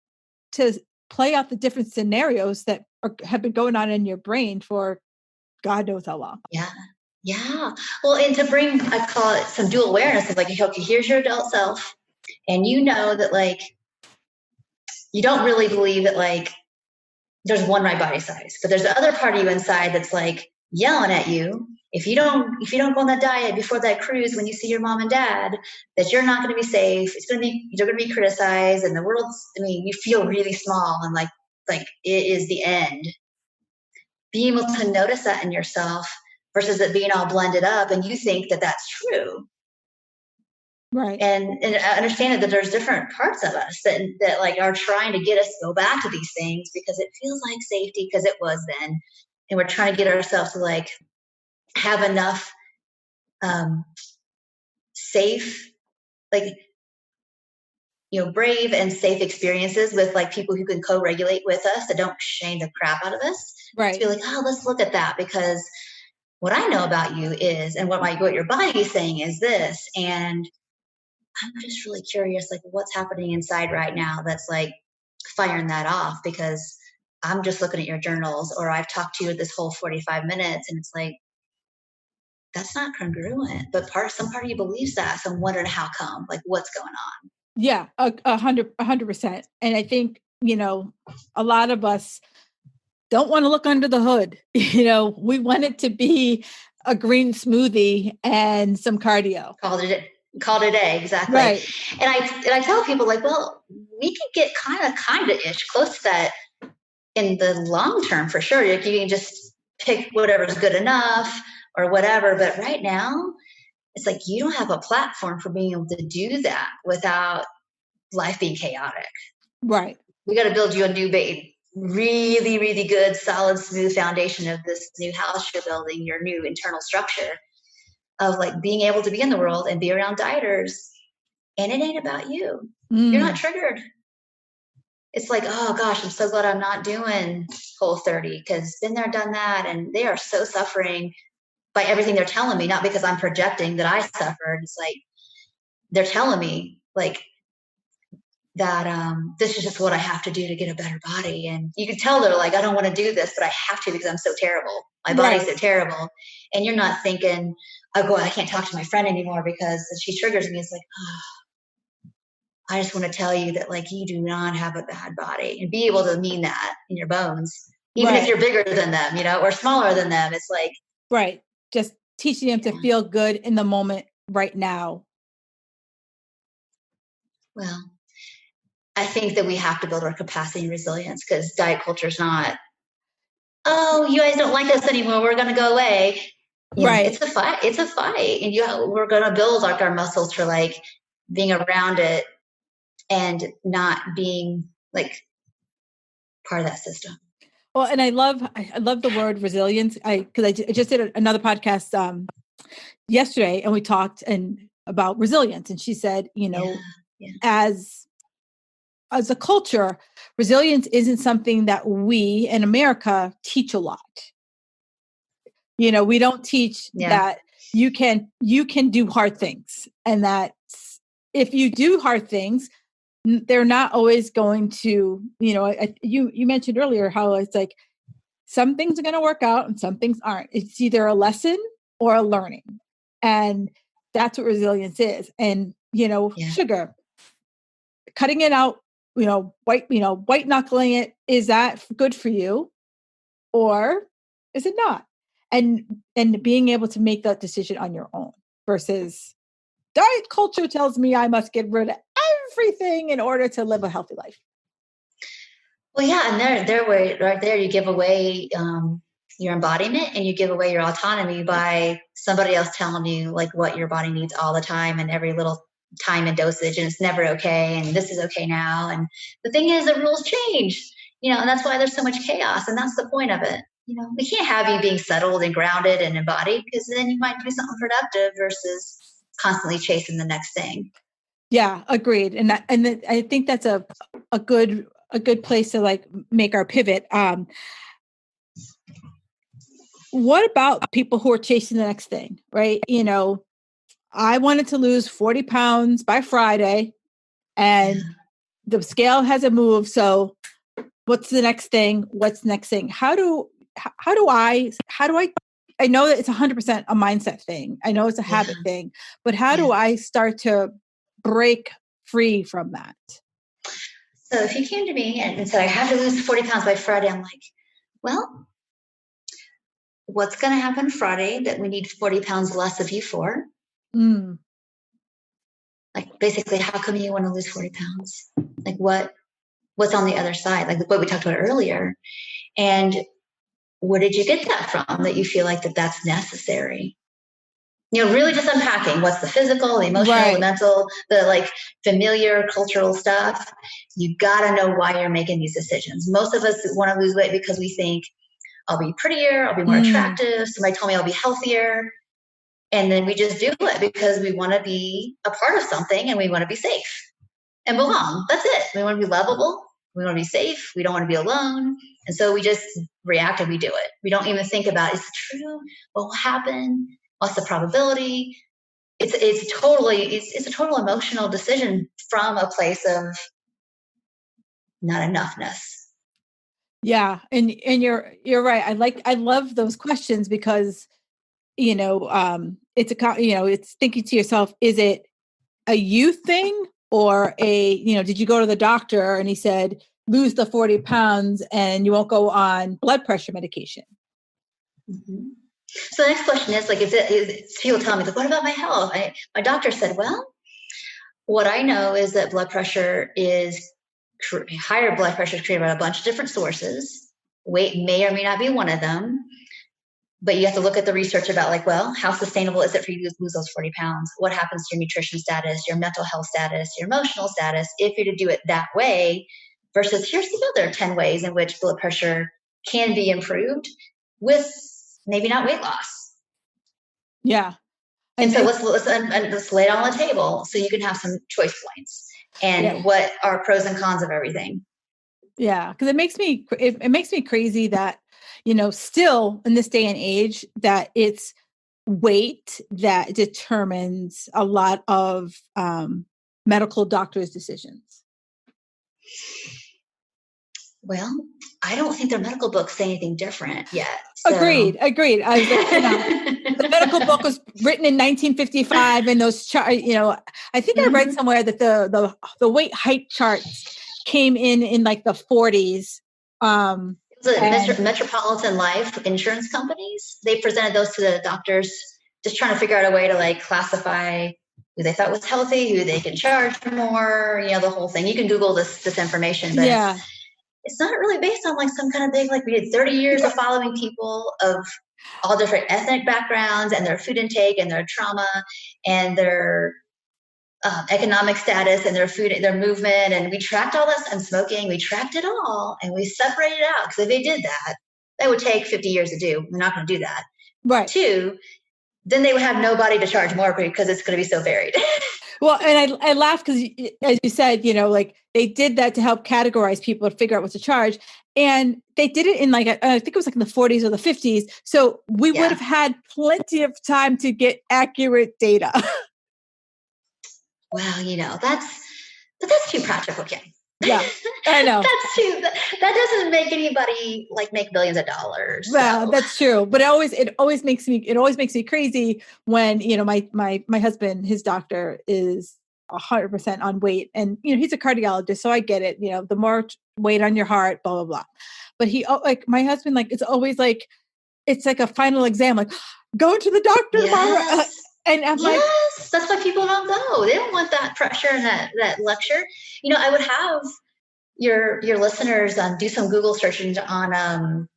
to play out the different scenarios that have been going on in your brain for God knows how long. Yeah. Well, and to bring, I call it some dual awareness of like, okay, here's your adult self. And that like, you don't really believe that like there's one right body size, but there's the other part of you inside that's like yelling at you. If you don't go on that diet before that cruise, when you see your mom and dad, that you're not going to be safe. You're going to be criticized, and the world's, you feel really small and like it is the end. Being able to notice that in yourself versus it being all blended up and you think that that's true. Right. And understand that there's different parts of us that like are trying to get us to go back to these things because it feels like safety, because it was then. And we're trying to get ourselves to like have enough safe, like, brave and safe experiences with like people who can co-regulate with us that don't shame the crap out of us. Right. To be like, oh, let's look at that, because what I know about you is, and what your body is saying is this. And I'm just really curious, like what's happening inside right now that's like firing that off, because I'm just looking at your journals, or I've talked to you this whole 45 minutes and it's like, that's not congruent, but some part of you believes that. So I'm wondering how come, like what's going on? Yeah, 100%. And I think, a lot of us don't want to look under the hood. We want it to be a green smoothie and some cardio. Called it a day. Exactly. Right. And I tell people like, well, we can get kind of ish close to that in the long term for sure. You can just pick whatever's good enough or whatever. But right now, it's like you don't have a platform for being able to do that without life being chaotic. Right. We got to build you a new really, really good, solid, smooth foundation of this new house you're building, your new internal structure of like being able to be in the world and be around dieters. And it ain't about you. You're not triggered. It's like, oh gosh, I'm so glad I'm not doing Whole30, because been there, done that. And they are so suffering by everything they're telling me, not because I'm projecting that I suffered. It's like, they're telling me like that this is just what I have to do to get a better body. And you can tell they're like, I don't want to do this, but I have to because I'm so terrible. My body's so terrible. And you're not thinking, oh, I can't talk to my friend anymore because she triggers me. It's like, oh, I just want to tell you that like you do not have a bad body, and be able to mean that in your bones, even if you're bigger than them, or smaller than them. It's like, right. just teaching them to feel good in the moment right now? Well, I think that we have to build our capacity and resilience, because diet culture is not, oh, you guys don't like us anymore, we're going to go away. Right. It's a fight. It's a fight. And we're going to build like our muscles for like being around it and not being like part of that system. Well, and I love the word resilience. Because I just did another podcast yesterday, and we talked about resilience, and she said, as a culture, resilience isn't something that we in America teach a lot. We don't teach that you can do hard things, and that if you do hard things, they're not always going to, you mentioned earlier how it's like some things are going to work out and some things aren't. It's either a lesson or a learning. And that's what resilience is. And, sugar, cutting it out, white knuckling it, is that good for you or is it not? And being able to make that decision on your own versus diet culture tells me I must get rid of everything in order to live a healthy life. Well, yeah, and they're right there. You give away your embodiment, and you give away your autonomy by somebody else telling you like what your body needs all the time and every little time and dosage, and it's never okay, and this is okay now. And the thing is, the rules change, and that's why there's so much chaos, and that's the point of it. We can't have you being settled and grounded and embodied, because then you might do something productive versus constantly chasing the next thing. Yeah, agreed. And I think that's a good place to like make our pivot. What about people who are chasing the next thing, right? I wanted to lose 40 pounds by Friday and the scale hasn't moved. So what's the next thing? How do I know that it's 100% a mindset thing. I know it's a habit thing, but how do I start to break free from that? So if you came to me and said, I have to lose 40 pounds by Friday, I'm like, well, what's going to happen Friday that we need 40 pounds less of you for? Like, basically, how come you want to lose 40 pounds? Like, what's on the other side? Like what we talked about earlier. And where did you get that from, that you feel like that's necessary? Really just unpacking what's the physical, the emotional, the mental, the like familiar cultural stuff. You got to know why you're making these decisions. Most of us want to lose weight because we think, I'll be prettier, I'll be more attractive, somebody told me I'll be healthier. And then we just do it because we want to be a part of something and we want to be safe and belong. That's it. We want to be lovable. We want to be safe. We don't want to be alone. And so we just react and we do it. We don't even think about, is it true? What will happen? What's the probability? It's a total emotional decision from a place of not enoughness. Yeah. And you're right. I love those questions because, it's thinking to yourself, is it a you thing or did you go to the doctor and he said, lose the 40 pounds and you won't go on blood pressure medication? Mm-hmm. So the next question is like, is people tell me, like, what about my health? My doctor said, well, what I know is that higher blood pressure is created by a bunch of different sources. Weight may or may not be one of them. But you have to look at the research about like, well, how sustainable is it for you to lose those 40 pounds? What happens to your nutrition status, your mental health status, your emotional status, if you're to do it that way versus here's the other 10 ways in which blood pressure can be improved with maybe not weight loss. Yeah. And so let's lay it on the table so you can have some choice points and what are pros and cons of everything. Yeah. Cause it makes me crazy that, still in this day and age that it's weight that determines a lot of medical doctors' decisions. Well, I don't think their medical books say anything different yet. So. Agreed. I was like, the medical book was written in 1955, and those I think I read somewhere that the weight height charts came in like the 40s. It The Metropolitan Life insurance companies, they presented those to the doctors, just trying to figure out a way to like classify who they thought was healthy, who they can charge more, the whole thing. You can Google this information, but it's not really based on like some kind of big, like we did 30 years of following people of all different ethnic backgrounds and their food intake and their trauma and their economic status and their food, their movement. And we tracked all that, and smoking, we tracked it all and we separated it out. Because if they did that would take 50 years to do. We're not going to do that. Right. 2, then they would have nobody to charge more because it's going to be so varied. Well, and I laugh because, as you said, like they did that to help categorize people to figure out what to charge. And they did it in like, I think it was like in the 40s or the 50s. So we would have had plenty of time to get accurate data. Well, that's too practical, Kim. Yeah, I know. That doesn't make anybody like make billions of dollars. Well, that's true. But it always makes me crazy when, my husband, his doctor is 100% on weight, and, he's a cardiologist. So I get it. The more weight on your heart, blah, blah, blah. But like my husband, like, it's always like, it's like a final exam, like go to the doctor tomorrow. And I'm like, that's why people don't go. They don't want that pressure and that lecture. I would have your listeners do some Google searching on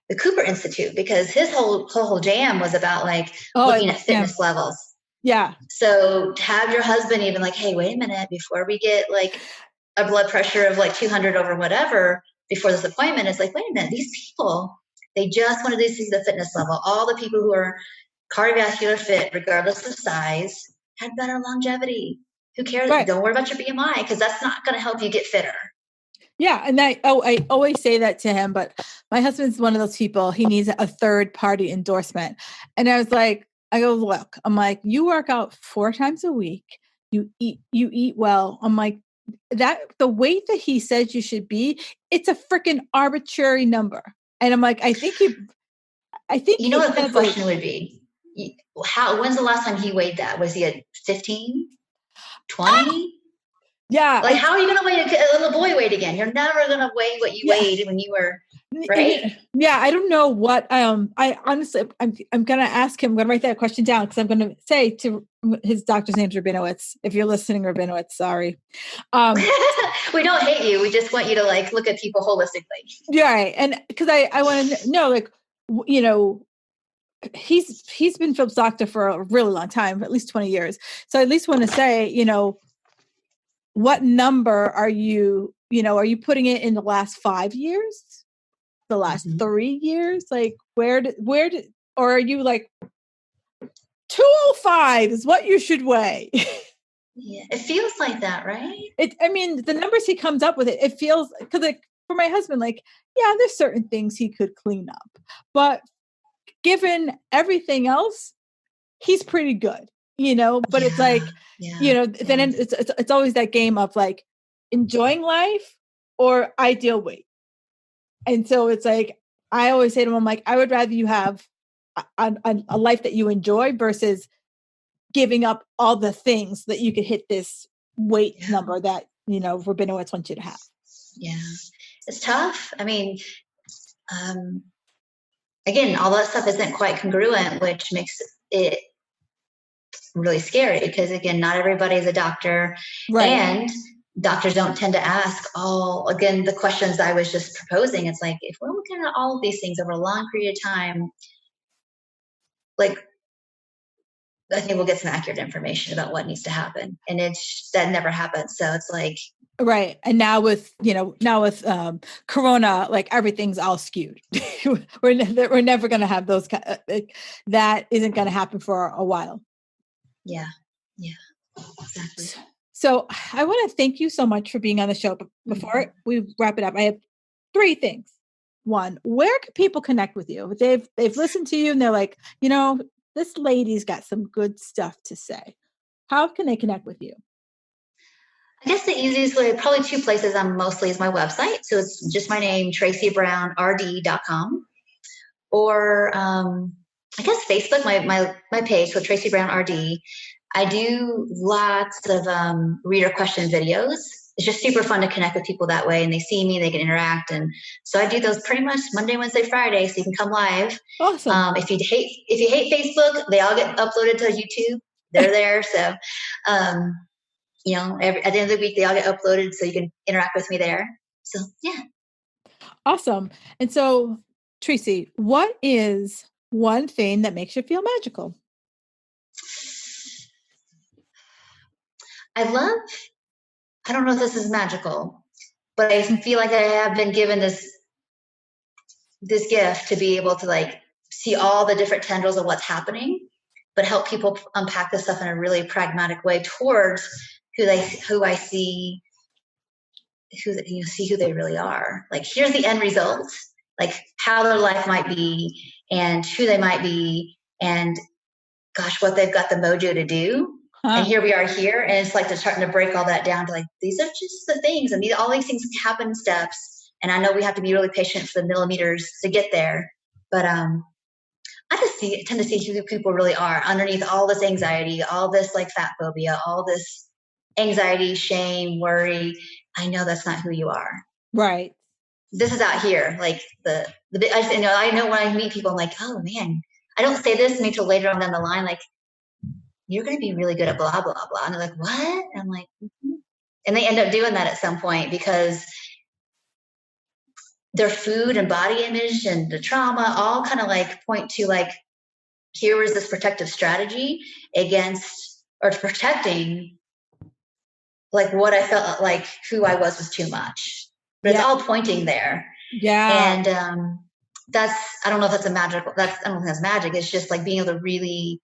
the Cooper Institute, because his whole jam was about like looking at fitness levels. Yeah. So to have your husband even like, hey, wait a minute, before we get like a blood pressure of like 200 over whatever before this appointment, it's like, wait a minute, these people, they just want to see the fitness level. All the people who are cardiovascular fit, regardless of size, had better longevity. Who cares? Right. Don't worry about your BMI, because that's not going to help you get fitter. Yeah. And I always say that to him, but my husband's one of those people, he needs a third party endorsement. And I was like, look, I'm like, you work out 4 times a week. You eat well. I'm like, that the weight that he says you should be, it's a freaking arbitrary number. And I'm like, I think you know what the question would be? When's the last time he weighed that? Was he at 15, 20? Yeah. Like, how are you going to weigh a little boy weight again? You're never going to weigh what you weighed when you were, right? Yeah. I don't know what, I honestly, I'm going to ask him, I'm going to write that question down, because I'm going to say to his doctor's name's Rabinowitz. If you're listening, Rabinowitz, sorry. We don't hate you. We just want you to like look at people holistically. Yeah. Right. And because I want to know, like, he's been Phil's doctor for a really long time, at least 20 years. So I at least want to say, what number are you putting it in the last 5 years, the last 3 years? Like where did, or are you like 205 is what you should weigh? Yeah, it feels like that, right? The numbers he comes up with, it feels, because like for my husband, like, yeah, there's certain things he could clean up, but given everything else, he's pretty good, but it's like, then it's always that game of like enjoying life or ideal weight. And so it's like, I always say to him, I'm like, I would rather you have a life that you enjoy versus giving up all the things that you could hit this weight number that, Rabinowitz wants you to have. Yeah. It's tough. I mean, again, all that stuff isn't quite congruent, which makes it really scary, because again, not everybody is a doctor, right? And doctors don't tend to ask again, the questions I was just proposing. It's like, if we're looking at all of these things over a long period of time, like, I think we'll get some accurate information about what needs to happen. And that never happens. So it's like, right. And now with Corona, like everything's all skewed. we're never going to have those, that isn't going to happen for a while. Yeah. Yeah, exactly. So I want to thank you so much for being on the show. But before we wrap it up, I have 3 things. 1, where can people connect with you? They've listened to you and they're like, this lady's got some good stuff to say. How can they connect with you? I guess the easiest way, probably 2 places mostly, is my website. So it's just my name, tracybrownrd.com. Or I guess Facebook, my page, so Tracy Brown RD. I do lots of reader question videos. it's just super fun to connect with people that way, and they see me, they can interact. And so I do those pretty much Monday, Wednesday, Friday, so you can come live. Awesome. If you hate Facebook, they all get uploaded to YouTube. They're there. So, at the end of the week, they all get uploaded, so you can interact with me there. So, yeah. Awesome. And so, Tracy, what is one thing that makes you feel magical? I don't know if this is magical, but I feel like I have been given this gift to be able to like see all the different tendrils of what's happening, but help people unpack this stuff in a really pragmatic way towards who I see, see who they really are. Like, here's the end result, like how their life might be and who they might be, and gosh, what they've got the mojo to do. And here we are here. And it's like starting to break all that down to like, these are just the things. And all these things happen in steps. And I know we have to be really patient for the millimeters to get there. But I just tend to see who people really are underneath all this anxiety, all this like fat phobia, all this anxiety, shame, worry. I know that's not who you are. Right. This is out here. Like I know when I meet people, I'm like, oh man, I don't say this to me till later on down the line. Like, you're going to be really good at blah, blah, blah. And they're like, what? And I'm like, mm-hmm. And they end up doing that at some point because their food and body image and the trauma all kind of like point to like, here was this protective strategy against or protecting like what I felt like who I was too much. But it's all pointing there. Yeah. And I don't know if that's I don't think that's magic. It's just like being able to really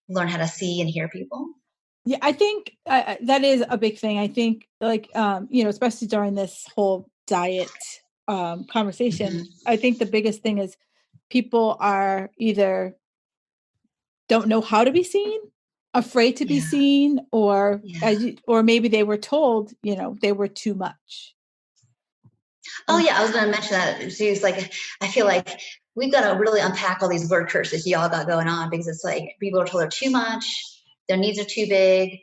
learn how to see and hear people. Yeah, I think that is a big thing. I think like, especially during this whole diet conversation, mm-hmm. I think the biggest thing is people are either don't know how to be seen, afraid to be seen, or maybe they were told, they were too much. Oh yeah, I was going to mention that. She's like, I feel like we've got to really unpack all these word curses y'all got going on, because it's like people are told they're too much, their needs are too big.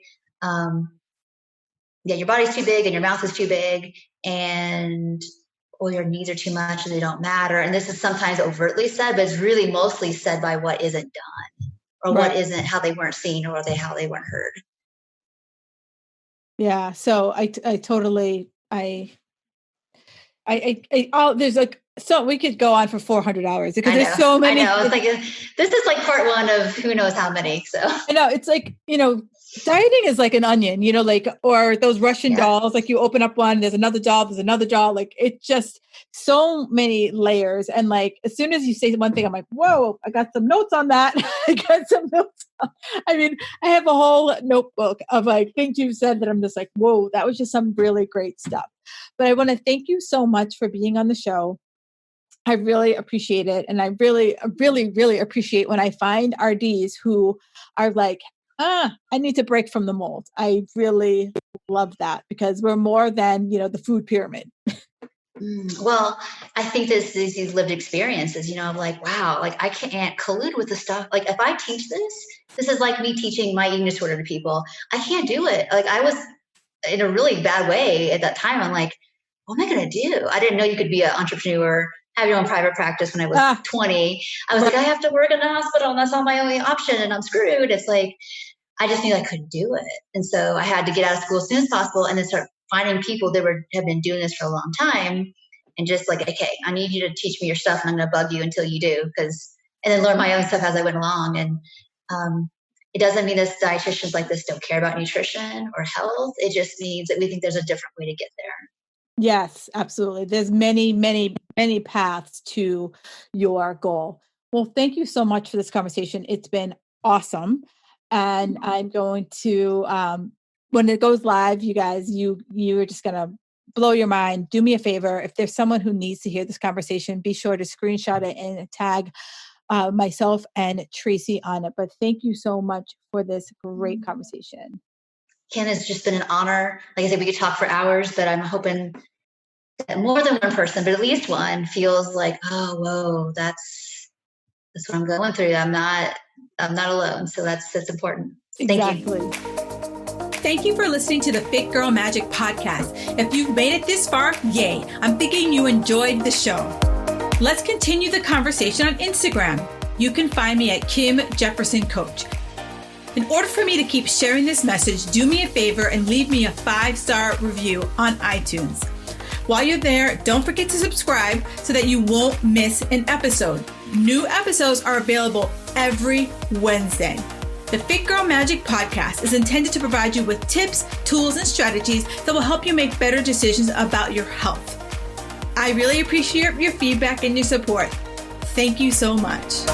Your body's too big and your mouth is too big, and your needs are too much and they don't matter. And this is sometimes overtly said, but it's really mostly said by what isn't done or what isn't, how they weren't seen or how they weren't heard. Yeah. So I totally, there's like, so we could go on for 400 hours because there's so many. I know. It's like, this is like part one of who knows how many. So I know it's like, dieting is like an onion, or those Russian dolls, like you open up one, there's another doll, like it's just so many layers. And like, as soon as you say one thing, I'm like, whoa, I got some notes on that. I mean, I have a whole notebook of like things you've said that I'm just like, whoa, that was just some really great stuff. But I want to thank you so much for being on the show. I really appreciate it. And I really, really, really appreciate when I find RDs who are like, I need to break from the mold. I really love that because we're more than, the food pyramid. Well, I think these lived experiences, I'm like, wow, like I can't collude with the stuff. Like if I teach this is like me teaching my eating disorder to people. I can't do it. Like I was in a really bad way at that time. I'm like, what am I going to do? I didn't know you could be an entrepreneur, have your own private practice when I was 20. I was like, I have to work in the hospital and that's not my only option and I'm screwed. It's like, I just knew I couldn't do it. And so I had to get out of school as soon as possible and then start finding people that have been doing this for a long time and just like, okay, I need you to teach me your stuff and I'm going to bug you until you do. And then learn my own stuff as I went along. And it doesn't mean that dietitians like this don't care about nutrition or health. It just means that we think there's a different way to get there. Yes, absolutely. There's many, many, many paths to your goal. Well, thank you so much for this conversation. It's been awesome. And I'm going to, when it goes live, you guys, you are just going to blow your mind. Do me a favor. If there's someone who needs to hear this conversation, be sure to screenshot it and tag myself and Tracy on it. But thank you so much for this great conversation. Kim, it's just been an honor. Like I said, we could talk for hours, but I'm hoping that more than one person, but at least one feels like, oh, whoa, that's what I'm going through. I'm not alone. So that's important. Thank you. thank you for listening to the Fit Girl Magic podcast. If you've made it this far, yay. I'm thinking you enjoyed the show. Let's continue the conversation on Instagram. You can find me at Kim Jefferson Coach. In order for me to keep sharing this message, do me a favor and leave me a 5-star review on iTunes. While you're there, don't forget to subscribe so that you won't miss an episode. New episodes are available every Wednesday. The Fit Girl Magic podcast is intended to provide you with tips, tools, and strategies that will help you make better decisions about your health. I really appreciate your feedback and your support. Thank you so much.